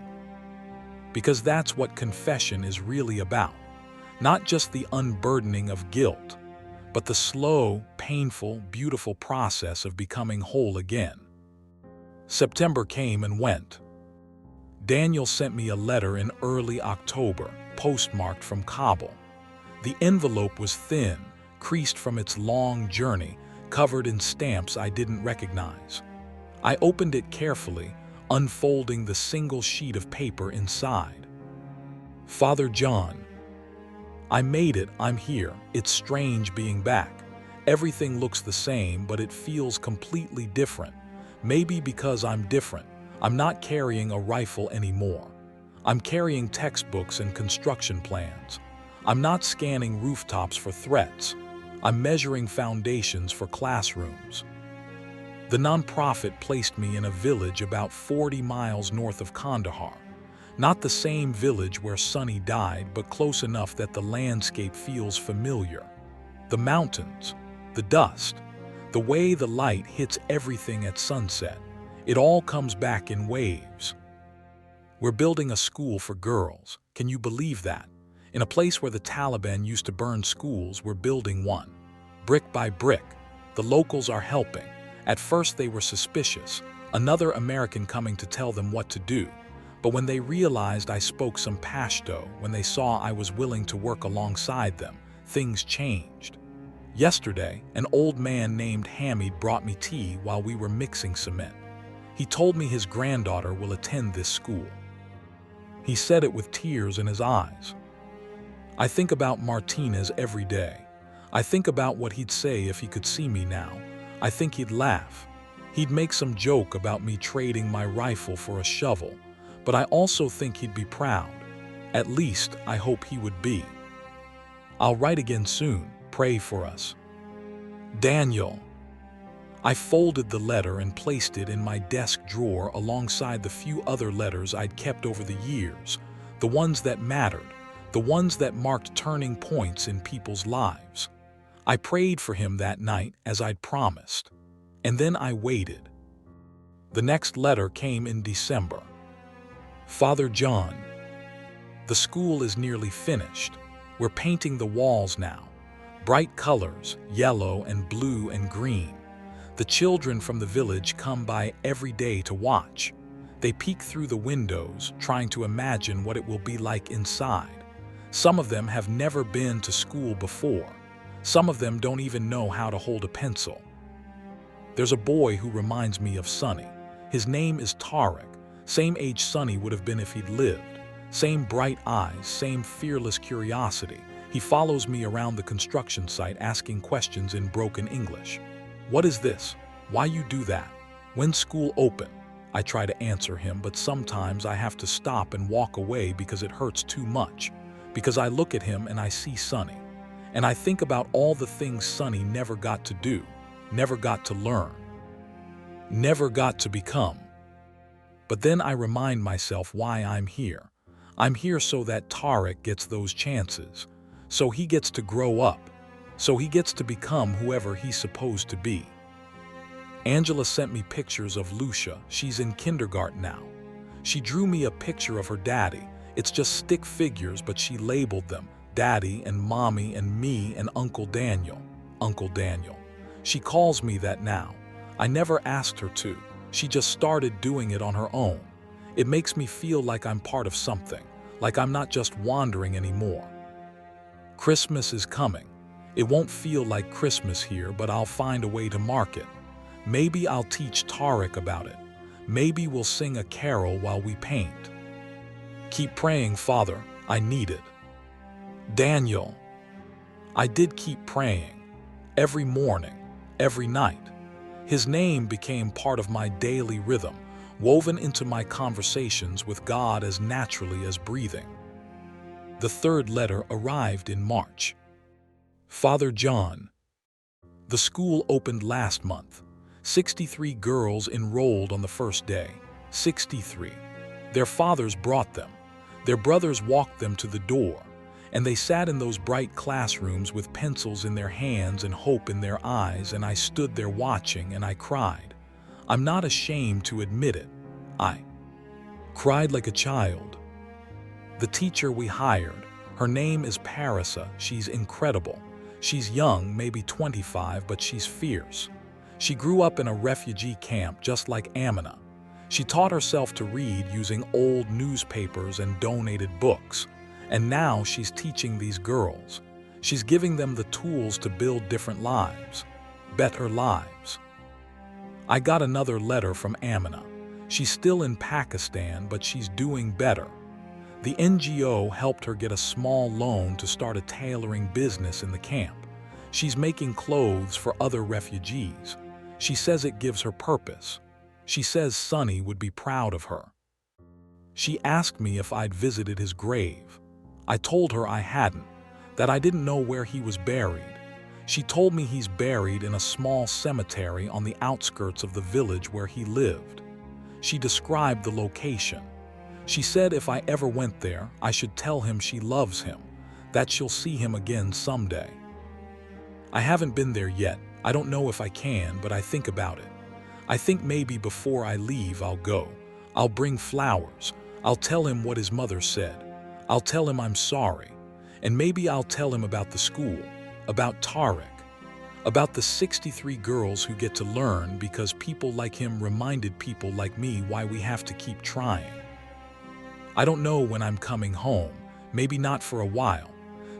Because that's what confession is really about. Not just the unburdening of guilt, but the slow, painful, beautiful process of becoming whole again. September came and went. Daniel sent me a letter in early October, postmarked from Kabul. The envelope was thin, creased from its long journey, covered in stamps I didn't recognize. I opened it carefully, unfolding the single sheet of paper inside. Father John, I made it, I'm here. It's strange being back. Everything looks the same, but it feels completely different. Maybe because I'm different. I'm not carrying a rifle anymore. I'm carrying textbooks and construction plans. I'm not scanning rooftops for threats. I'm measuring foundations for classrooms. The nonprofit placed me in a village about 40 miles north of Kandahar. Not the same village where Sonny died, but close enough that the landscape feels familiar. The mountains, the dust, the way the light hits everything at sunset. It all comes back in waves. We're building a school for girls. Can you believe that? In a place where the Taliban used to burn schools, we're building one. Brick by brick. The locals are helping. At first they were suspicious, another American coming to tell them what to do. But when they realized I spoke some Pashto, when they saw I was willing to work alongside them, things changed. Yesterday, an old man named Hamid brought me tea while we were mixing cement. He told me his granddaughter will attend this school. He said it with tears in his eyes. I think about Martinez every day. I think about what he'd say if he could see me now. I think he'd laugh. He'd make some joke about me trading my rifle for a shovel, but I also think he'd be proud. At least, I hope he would be. I'll write again soon. Pray for us. Daniel. I folded the letter and placed it in my desk drawer alongside the few other letters I'd kept over the years, the ones that mattered, the ones that marked turning points in people's lives. I prayed for him that night as I'd promised, and then I waited. The next letter came in December. Father John, the school is nearly finished. We're painting the walls now. Bright colors, yellow and blue and green. The children from the village come by every day to watch. They peek through the windows, trying to imagine what it will be like inside. Some of them have never been to school before. Some of them don't even know how to hold a pencil. There's a boy who reminds me of Sonny. His name is Tarek, same age Sonny would have been if he'd lived. Same bright eyes, same fearless curiosity. He follows me around the construction site asking questions in broken English. What is this? Why you do that? When's school open? I try to answer him, but sometimes I have to stop and walk away because it hurts too much. Because I look at him and I see Sonny. And I think about all the things Sonny never got to do, never got to learn, never got to become. But then I remind myself why I'm here. I'm here so that Tarek gets those chances, so he gets to grow up, so he gets to become whoever he's supposed to be. Angela sent me pictures of Lucia. She's in kindergarten now. She drew me a picture of her daddy. It's just stick figures, but she labeled them Daddy and Mommy and me and Uncle Daniel. Uncle Daniel. She calls me that now. I never asked her to. She just started doing it on her own. It makes me feel like I'm part of something, like I'm not just wandering anymore. Christmas is coming. It won't feel like Christmas here, but I'll find a way to mark it. Maybe I'll teach Tarek about it. Maybe we'll sing a carol while we paint. Keep praying, Father. I need it. Daniel. I did keep praying. Every morning, every night. His name became part of my daily rhythm, woven into my conversations with God as naturally as breathing. The third letter arrived in March. Father John. The school opened last month. 63 girls enrolled on the first day. 63. Their fathers brought them. Their brothers walked them to the door, and they sat in those bright classrooms with pencils in their hands and hope in their eyes, and I stood there watching and I cried. I'm not ashamed to admit it. I cried like a child. The teacher we hired, her name is Parisa. She's incredible. She's young, maybe 25, but she's fierce. She grew up in a refugee camp just like Amina. She taught herself to read using old newspapers and donated books. And now she's teaching these girls. She's giving them the tools to build different lives, better lives. I got another letter from Amina. She's still in Pakistan, but she's doing better. The NGO helped her get a small loan to start a tailoring business in the camp. She's making clothes for other refugees. She says it gives her purpose. She says Sonny would be proud of her. She asked me if I'd visited his grave. I told her I hadn't, that I didn't know where he was buried. She told me he's buried in a small cemetery on the outskirts of the village where he lived. She described the location. She said if I ever went there, I should tell him she loves him, that she'll see him again someday. I haven't been there yet. I don't know if I can, but I think about it. I think maybe before I leave, I'll go. I'll bring flowers. I'll tell him what his mother said. I'll tell him I'm sorry. And maybe I'll tell him about the school, about Tarek, about the 63 girls who get to learn because people like him reminded people like me why we have to keep trying. I don't know when I'm coming home, maybe not for a while.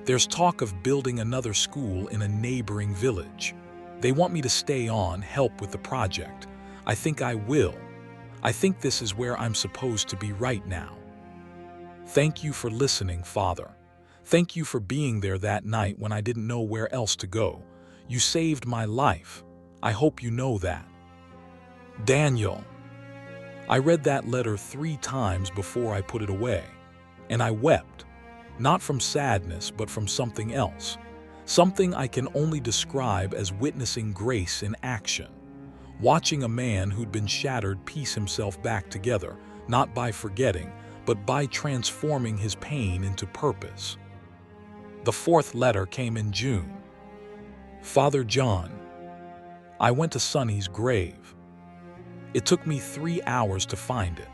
There's talk of building another school in a neighboring village. They want me to stay on, help with the project. I think I will. I think this is where I'm supposed to be right now. Thank you for listening, Father. Thank you for being there that night when I didn't know where else to go. You saved my life. I hope you know that. Daniel. I read that letter 3 times before I put it away, and I wept, not from sadness, but from something else, something I can only describe as witnessing grace in action, watching a man who'd been shattered piece himself back together, not by forgetting, but by transforming his pain into purpose. The 4th letter came in June. Father John, I went to Sonny's grave. It took me 3 hours to find it.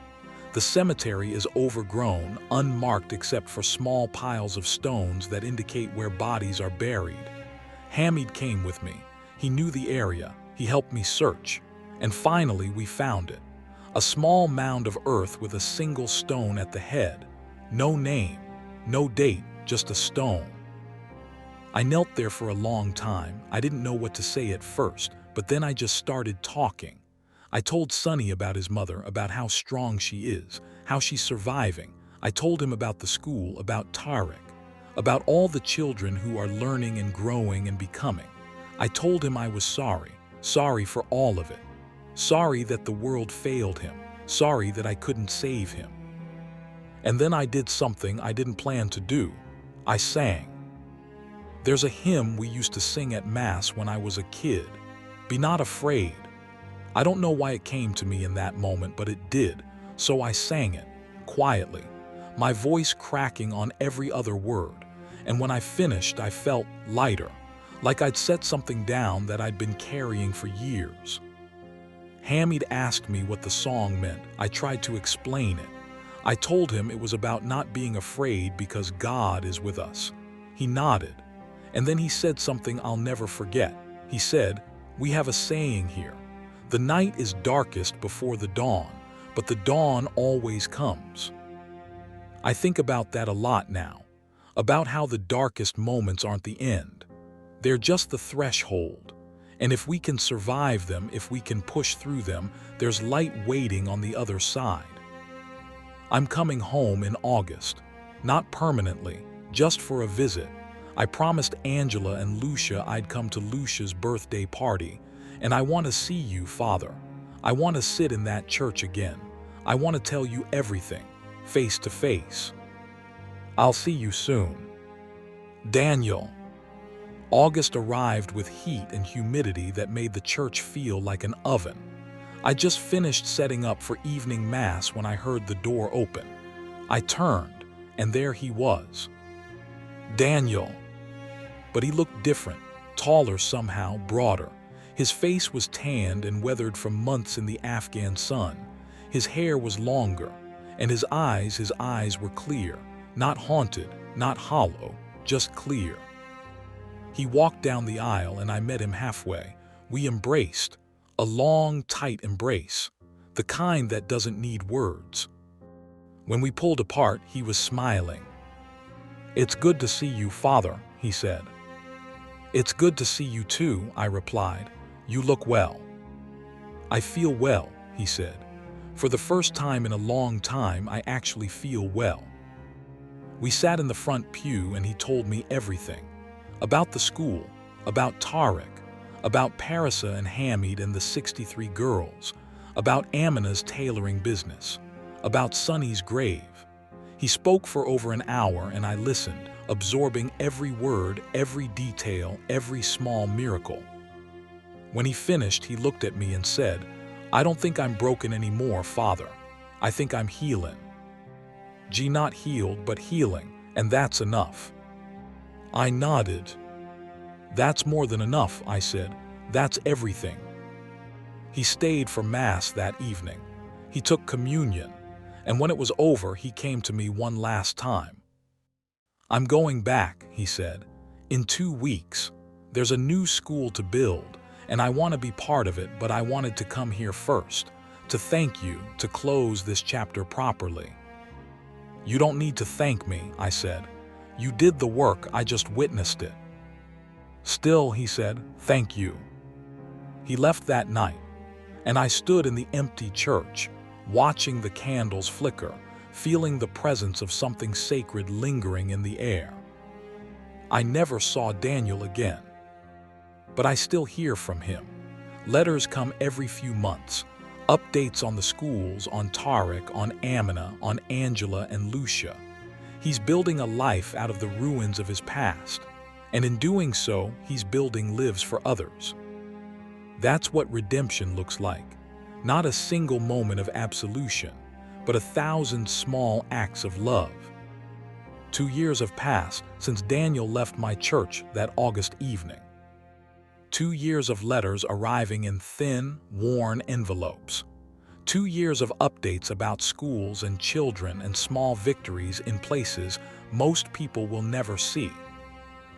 The cemetery is overgrown, unmarked except for small piles of stones that indicate where bodies are buried. Hamid came with me. He knew the area. He helped me search. And finally we found it. A small mound of earth with a single stone at the head. No name, no date, just a stone. I knelt there for a long time. I didn't know what to say at first, but then I just started talking. I told Sonny about his mother, about how strong she is, how she's surviving. I told him about the school, about Tarek, about all the children who are learning and growing and becoming. I told him I was sorry for all of it. Sorry that the world failed him, sorry that I couldn't save him. And then I did something I didn't plan to do. I sang. There's a hymn we used to sing at Mass when I was a kid. Be not afraid. I don't know why it came to me in that moment, but it did. So I sang it, quietly, my voice cracking on every other word. And when I finished, I felt lighter, like I'd set something down that I'd been carrying for years. Hamid asked me what the song meant. I tried to explain it. I told him it was about not being afraid because God is with us. He nodded. And then he said something I'll never forget. He said, "We have a saying here. The night is darkest before the dawn, but the dawn always comes." I think about that a lot now, about how the darkest moments aren't the end. They're just the threshold. And if we can survive them, if we can push through them, there's light waiting on the other side. I'm coming home in August, not permanently, just for a visit. I promised Angela and Lucia I'd come to Lucia's birthday party, and I want to see you, Father. I want to sit in that church again. I want to tell you everything, face to face. I'll see you soon. Daniel. August arrived with heat and humidity that made the church feel like an oven. I just finished setting up for evening mass when I heard the door open. I turned, and there he was. Daniel. But he looked different, taller somehow, broader. His face was tanned and weathered from months in the Afghan sun. His hair was longer, and his eyes were clear, not haunted, not hollow, just clear. He walked down the aisle and I met him halfway. We embraced, a long, tight embrace, the kind that doesn't need words. When we pulled apart, he was smiling. "It's good to see you, Father," he said. "It's good to see you too," I replied. "You look well." "I feel well," he said. "For the first time in a long time, I actually feel well." We sat in the front pew and he told me everything. About the school, about Tarek, about Parisa and Hamid and the 63 girls, about Amina's tailoring business, about Sonny's grave. He spoke for over an hour and I listened, absorbing every word, every detail, every small miracle. When he finished, he looked at me and said, "I don't think I'm broken anymore, Father. I think I'm healing." Not healed, but healing, and that's enough. I nodded. "That's more than enough," I said. "That's everything." He stayed for Mass that evening. He took communion, and when it was over, he came to me one last time. "I'm going back," he said, "in 2 weeks. There's a new school to build, and I want to be part of it, but I wanted to come here first, to thank you, to close this chapter properly." "You don't need to thank me," I said. You did the work, I just witnessed it." Still, he said, "Thank you." He left that night, and I stood in the empty church, watching the candles flicker, feeling the presence of something sacred lingering in the air. I never saw Daniel again, but I still hear from him. Letters come every few months, updates on the schools, on Tarek, on Amina, on Angela and Lucia. He's building a life out of the ruins of his past, and in doing so, he's building lives for others. That's what redemption looks like. Not a single moment of absolution, but 1,000 small acts of love. 2 years have passed since Daniel left my church that August evening. 2 years of letters arriving in thin, worn envelopes. 2 years of updates about schools and children and small victories in places most people will never see.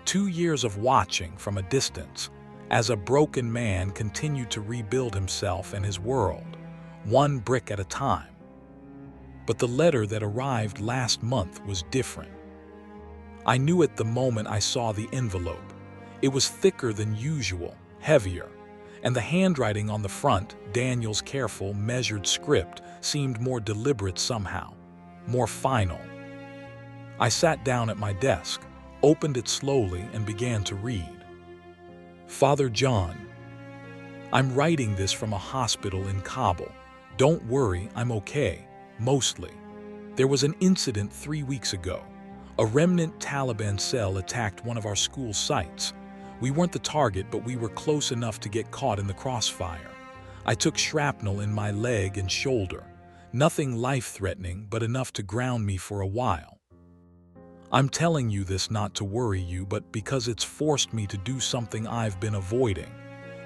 2 years of watching from a distance as a broken man continued to rebuild himself and his world, one brick at a time. But the letter that arrived last month was different. I knew it the moment I saw the envelope. It was thicker than usual, heavier, and the handwriting on the front, Daniel's careful, measured script, seemed more deliberate somehow, more final. I sat down at my desk, opened it slowly, and began to read. Father John, I'm writing this from a hospital in Kabul. Don't worry, I'm okay, mostly. There was an incident 3 weeks ago. A remnant Taliban cell attacked one of our school sites. We weren't the target, but we were close enough to get caught in the crossfire. I took shrapnel in my leg and shoulder. Nothing life-threatening, but enough to ground me for a while. I'm telling you this not to worry you, but because it's forced me to do something I've been avoiding.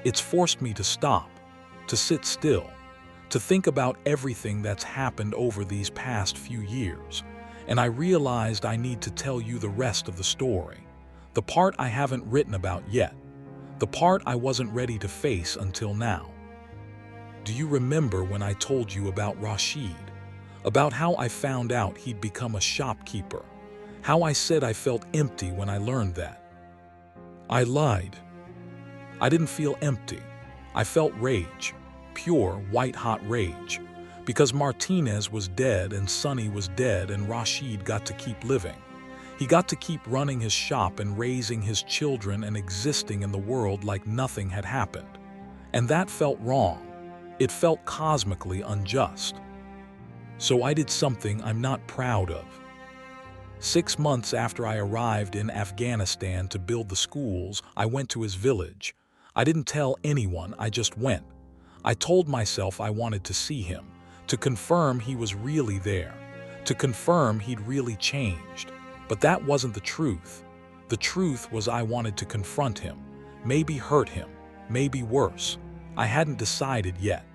It's forced me to stop, to sit still, to think about everything that's happened over these past few years. And I realized I need to tell you the rest of the story. The part I haven't written about yet. The part I wasn't ready to face until now. Do you remember when I told you about Rashid? About how I found out he'd become a shopkeeper? How I said I felt empty when I learned that? I lied. I didn't feel empty. I felt rage. Pure, white-hot rage. Because Martinez was dead and Sonny was dead and Rashid got to keep living. He got to keep running his shop and raising his children and existing in the world like nothing had happened. And that felt wrong. It felt cosmically unjust. So I did something I'm not proud of. 6 months after I arrived in Afghanistan to build the schools, I went to his village. I didn't tell anyone, I just went. I told myself I wanted to see him, to confirm he was really there, to confirm he'd really changed. But that wasn't the truth. The truth was I wanted to confront him, maybe hurt him, maybe worse. I hadn't decided yet.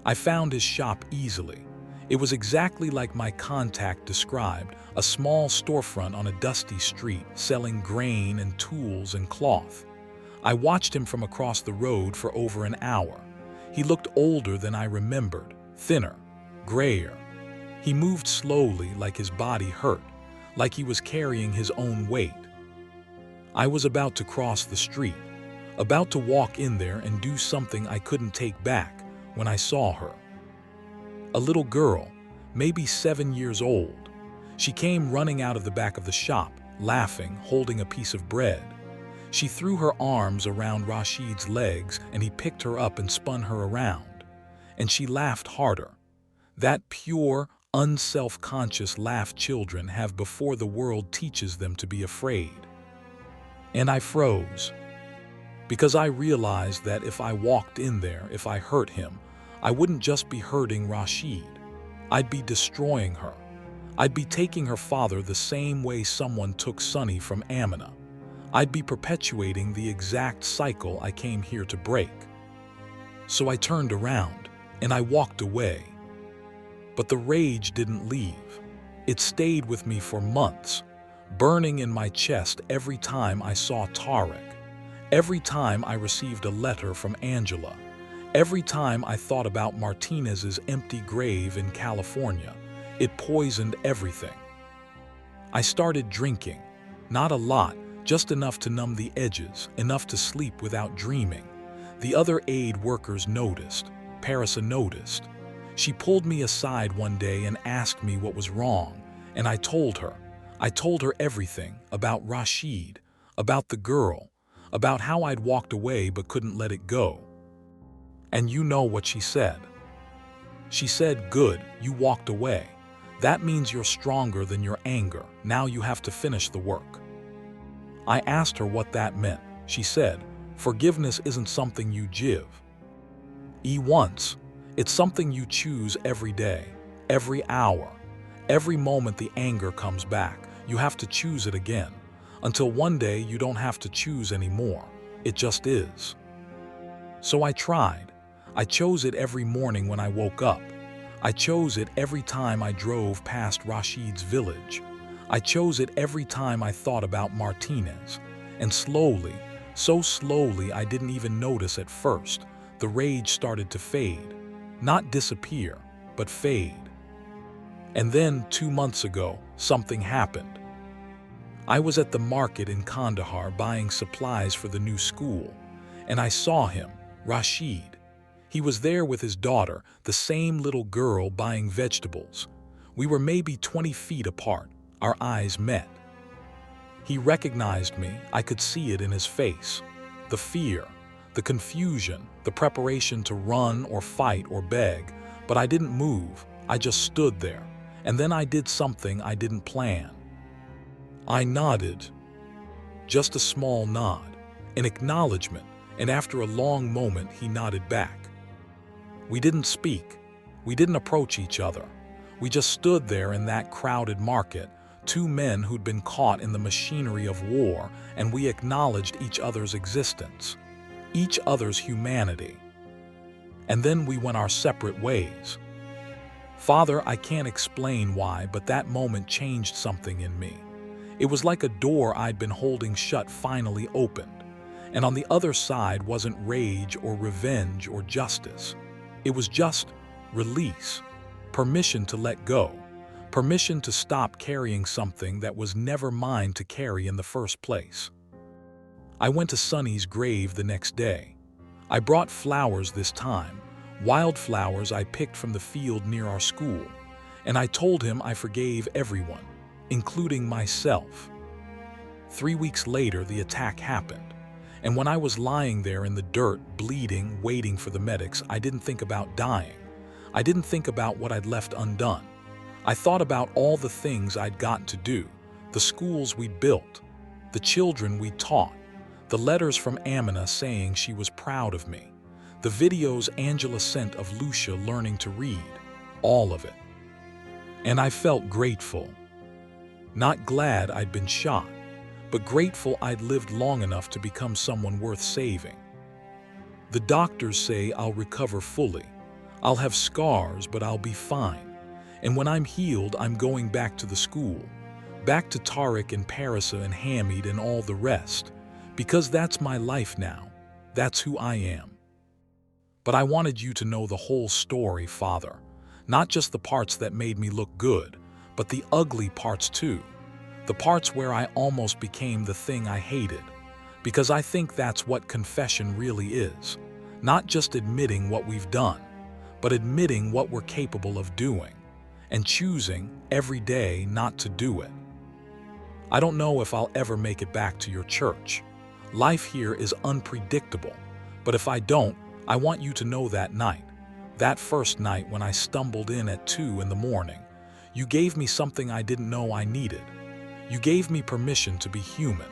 I found his shop easily. It was exactly like my contact described, a small storefront on a dusty street selling grain and tools and cloth. I watched him from across the road for over an hour. He looked older than I remembered, thinner, grayer. He moved slowly, like his body hurt, like he was carrying his own weight. I was about to cross the street, about to walk in there and do something I couldn't take back when I saw her. A little girl, maybe 7 years old. She came running out of the back of the shop, laughing, holding a piece of bread. She threw her arms around Rashid's legs and he picked her up and spun her around. And she laughed harder. That pure, unself-conscious laugh children have before the world teaches them to be afraid. And I froze. Because I realized that if I walked in there, if I hurt him, I wouldn't just be hurting Rashid. I'd be destroying her. I'd be taking her father the same way someone took Sonny from Amina. I'd be perpetuating the exact cycle I came here to break. So I turned around and I walked away. But the rage didn't leave. It stayed with me for months, burning in my chest every time I saw Tarek, every time I received a letter from Angela, every time I thought about Martinez's empty grave in California. It poisoned everything. I started drinking. Not a lot, just enough to numb the edges, enough to sleep without dreaming. The other aid workers noticed. Parisa noticed. She pulled me aside one day and asked me what was wrong, and I told her. I told her everything about Rashid, about the girl, about how I'd walked away but couldn't let it go. And you know what she said. She said, "Good, you walked away. That means you're stronger than your anger. Now you have to finish the work." I asked her what that meant. She said, "Forgiveness isn't something you give once. It's something you choose every day, every hour, every moment the anger comes back. You have to choose it again, until one day you don't have to choose anymore. It just is." So I tried. I chose it every morning when I woke up. I chose it every time I drove past Rashid's village. I chose it every time I thought about Martinez. And slowly, so slowly I didn't even notice at first, the rage started to fade. Not disappear, but fade. And then 2 months ago, something happened. I was at the market in Kandahar buying supplies for the new school, and I saw him, Rashid. He was there with his daughter, the same little girl buying vegetables. We were maybe 20 feet apart. Our eyes met. He recognized me. I could see it in his face. The fear, the confusion, the preparation to run or fight or beg. But I didn't move. I just stood there. And then I did something I didn't plan. I nodded. Just a small nod, an acknowledgement, and after a long moment he nodded back. We didn't speak. We didn't approach each other. We just stood there in that crowded market, two men who'd been caught in the machinery of war, and we acknowledged each other's existence, each other's humanity. And then we went our separate ways. Father, I can't explain why, but that moment changed something in me. It was like a door I'd been holding shut finally opened, and on the other side wasn't rage or revenge or justice. It was just release, permission to let go, permission to stop carrying something that was never mine to carry in the first place. I went to Sonny's grave the next day. I brought flowers this time, wildflowers I picked from the field near our school, and I told him I forgave everyone, including myself. 3 weeks later, the attack happened. And when I was lying there in the dirt, bleeding, waiting for the medics, I didn't think about dying. I didn't think about what I'd left undone. I thought about all the things I'd gotten to do, the schools we built, the children we taught, the letters from Amina saying she was proud of me, the videos Angela sent of Lucia learning to read, all of it. And I felt grateful. Not glad I'd been shot, but grateful I'd lived long enough to become someone worth saving. The doctors say I'll recover fully. I'll have scars, but I'll be fine. And when I'm healed, I'm going back to the school, back to Tariq and Parisa and Hamid and all the rest, because that's my life now. That's who I am. But I wanted you to know the whole story, Father, not just the parts that made me look good, but the ugly parts too. The parts where I almost became the thing I hated, because I think that's what confession really is. Not just admitting what we've done, but admitting what we're capable of doing, and choosing every day not to do it. I don't know if I'll ever make it back to your church. Life here is unpredictable, but if I don't, I want you to know that night, that first night when I stumbled in at 2 in the morning, you gave me something I didn't know I needed. You gave me permission to be human,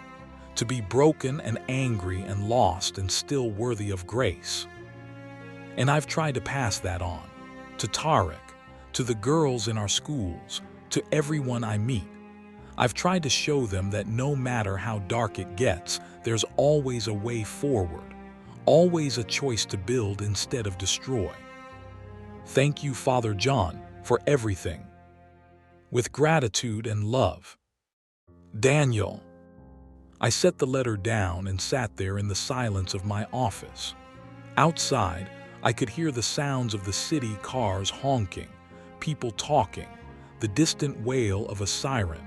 to be broken and angry and lost and still worthy of grace. And I've tried to pass that on, to Tariq, to the girls in our schools, to everyone I meet. I've tried to show them that no matter how dark it gets, there's always a way forward, always a choice to build instead of destroy. Thank you, Father John, for everything. With gratitude and love. Daniel. I set the letter down and sat there in the silence of my office. Outside, I could hear the sounds of the city cars honking, people talking, the distant wail of a siren.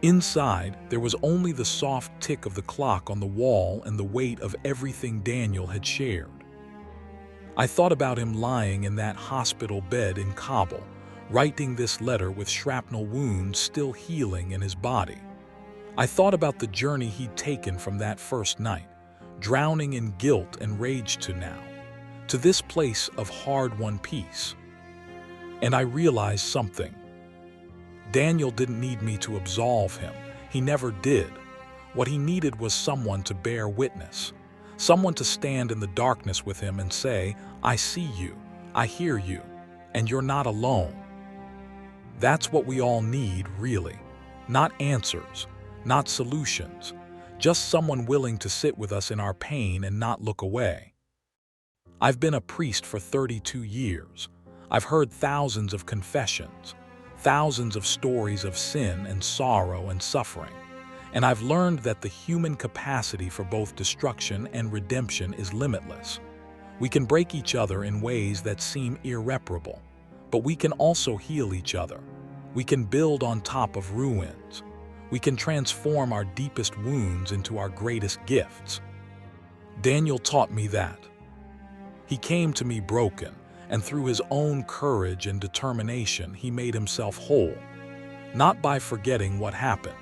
Inside, there was only the soft tick of the clock on the wall and the weight of everything Daniel had shared. I thought about him lying in that hospital bed in Kabul, writing this letter with shrapnel wounds still healing in his body. I thought about the journey he'd taken from that first night, drowning in guilt and rage to now, to this place of hard-won peace. And I realized something. Daniel didn't need me to absolve him. He never did. What he needed was someone to bear witness, someone to stand in the darkness with him and say, "I see you, I hear you, and you're not alone." That's what we all need, really. Not answers, not solutions, just someone willing to sit with us in our pain and not look away. I've been a priest for 32 years. I've heard thousands of confessions, thousands of stories of sin and sorrow and suffering, and I've learned that the human capacity for both destruction and redemption is limitless. We can break each other in ways that seem irreparable, but we can also heal each other. We can build on top of ruins. We can transform our deepest wounds into our greatest gifts. Daniel taught me that. He came to me broken, and through his own courage and determination, he made himself whole. Not by forgetting what happened,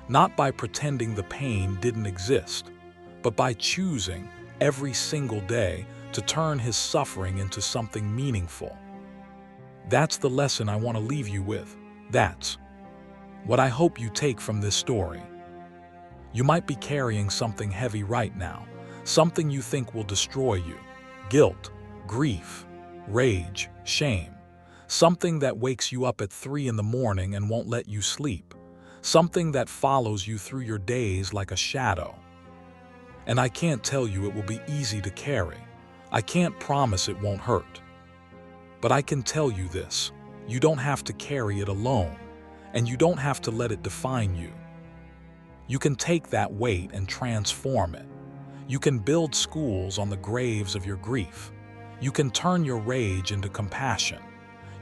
not by pretending the pain didn't exist, but by choosing every single day to turn his suffering into something meaningful. That's the lesson I want to leave you with. That's what I hope you take from this story. You might be carrying something heavy right now, something you think will destroy you. Guilt, grief, rage, shame. Something that wakes you up at 3 in the morning and won't let you sleep. Something that follows you through your days like a shadow. And I can't tell you it will be easy to carry. I can't promise it won't hurt. But I can tell you this, you don't have to carry it alone, and you don't have to let it define you. You can take that weight and transform it. You can build schools on the graves of your grief. You can turn your rage into compassion.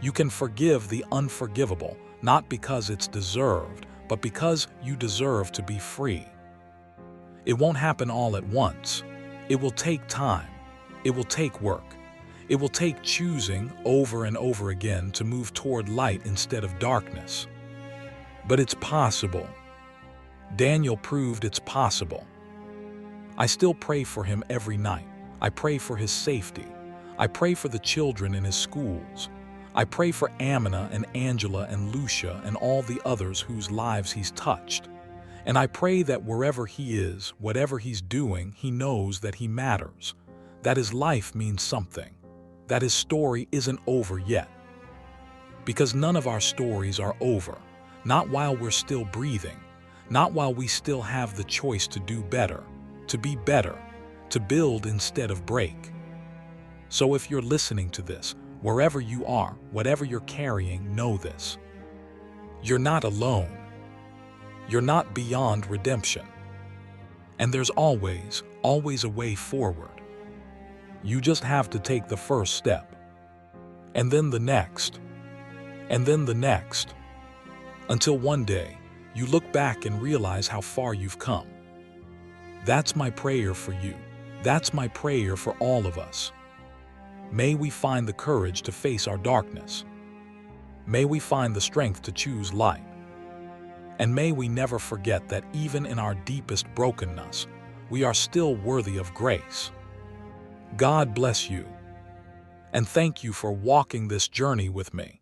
You can forgive the unforgivable, not because it's deserved, but because you deserve to be free. It won't happen all at once. It will take time. It will take work. It will take choosing over and over again to move toward light instead of darkness. But it's possible. Daniel proved it's possible. I still pray for him every night. I pray for his safety. I pray for the children in his schools. I pray for Amina and Angela and Lucia and all the others whose lives he's touched. And I pray that wherever he is, whatever he's doing, he knows that he matters, that his life means something, that his story isn't over yet. Because none of our stories are over, not while we're still breathing, not while we still have the choice to do better, to be better, to build instead of break. So if you're listening to this, wherever you are, whatever you're carrying, know this. You're not alone. You're not beyond redemption. And there's always a way forward. You just have to take the first step. And then the next. And then the next. Until one day, you look back and realize how far you've come. That's my prayer for you. That's my prayer for all of us. May we find the courage to face our darkness. May we find the strength to choose light. And may we never forget that even in our deepest brokenness, we are still worthy of grace. God bless you. And thank you for walking this journey with me.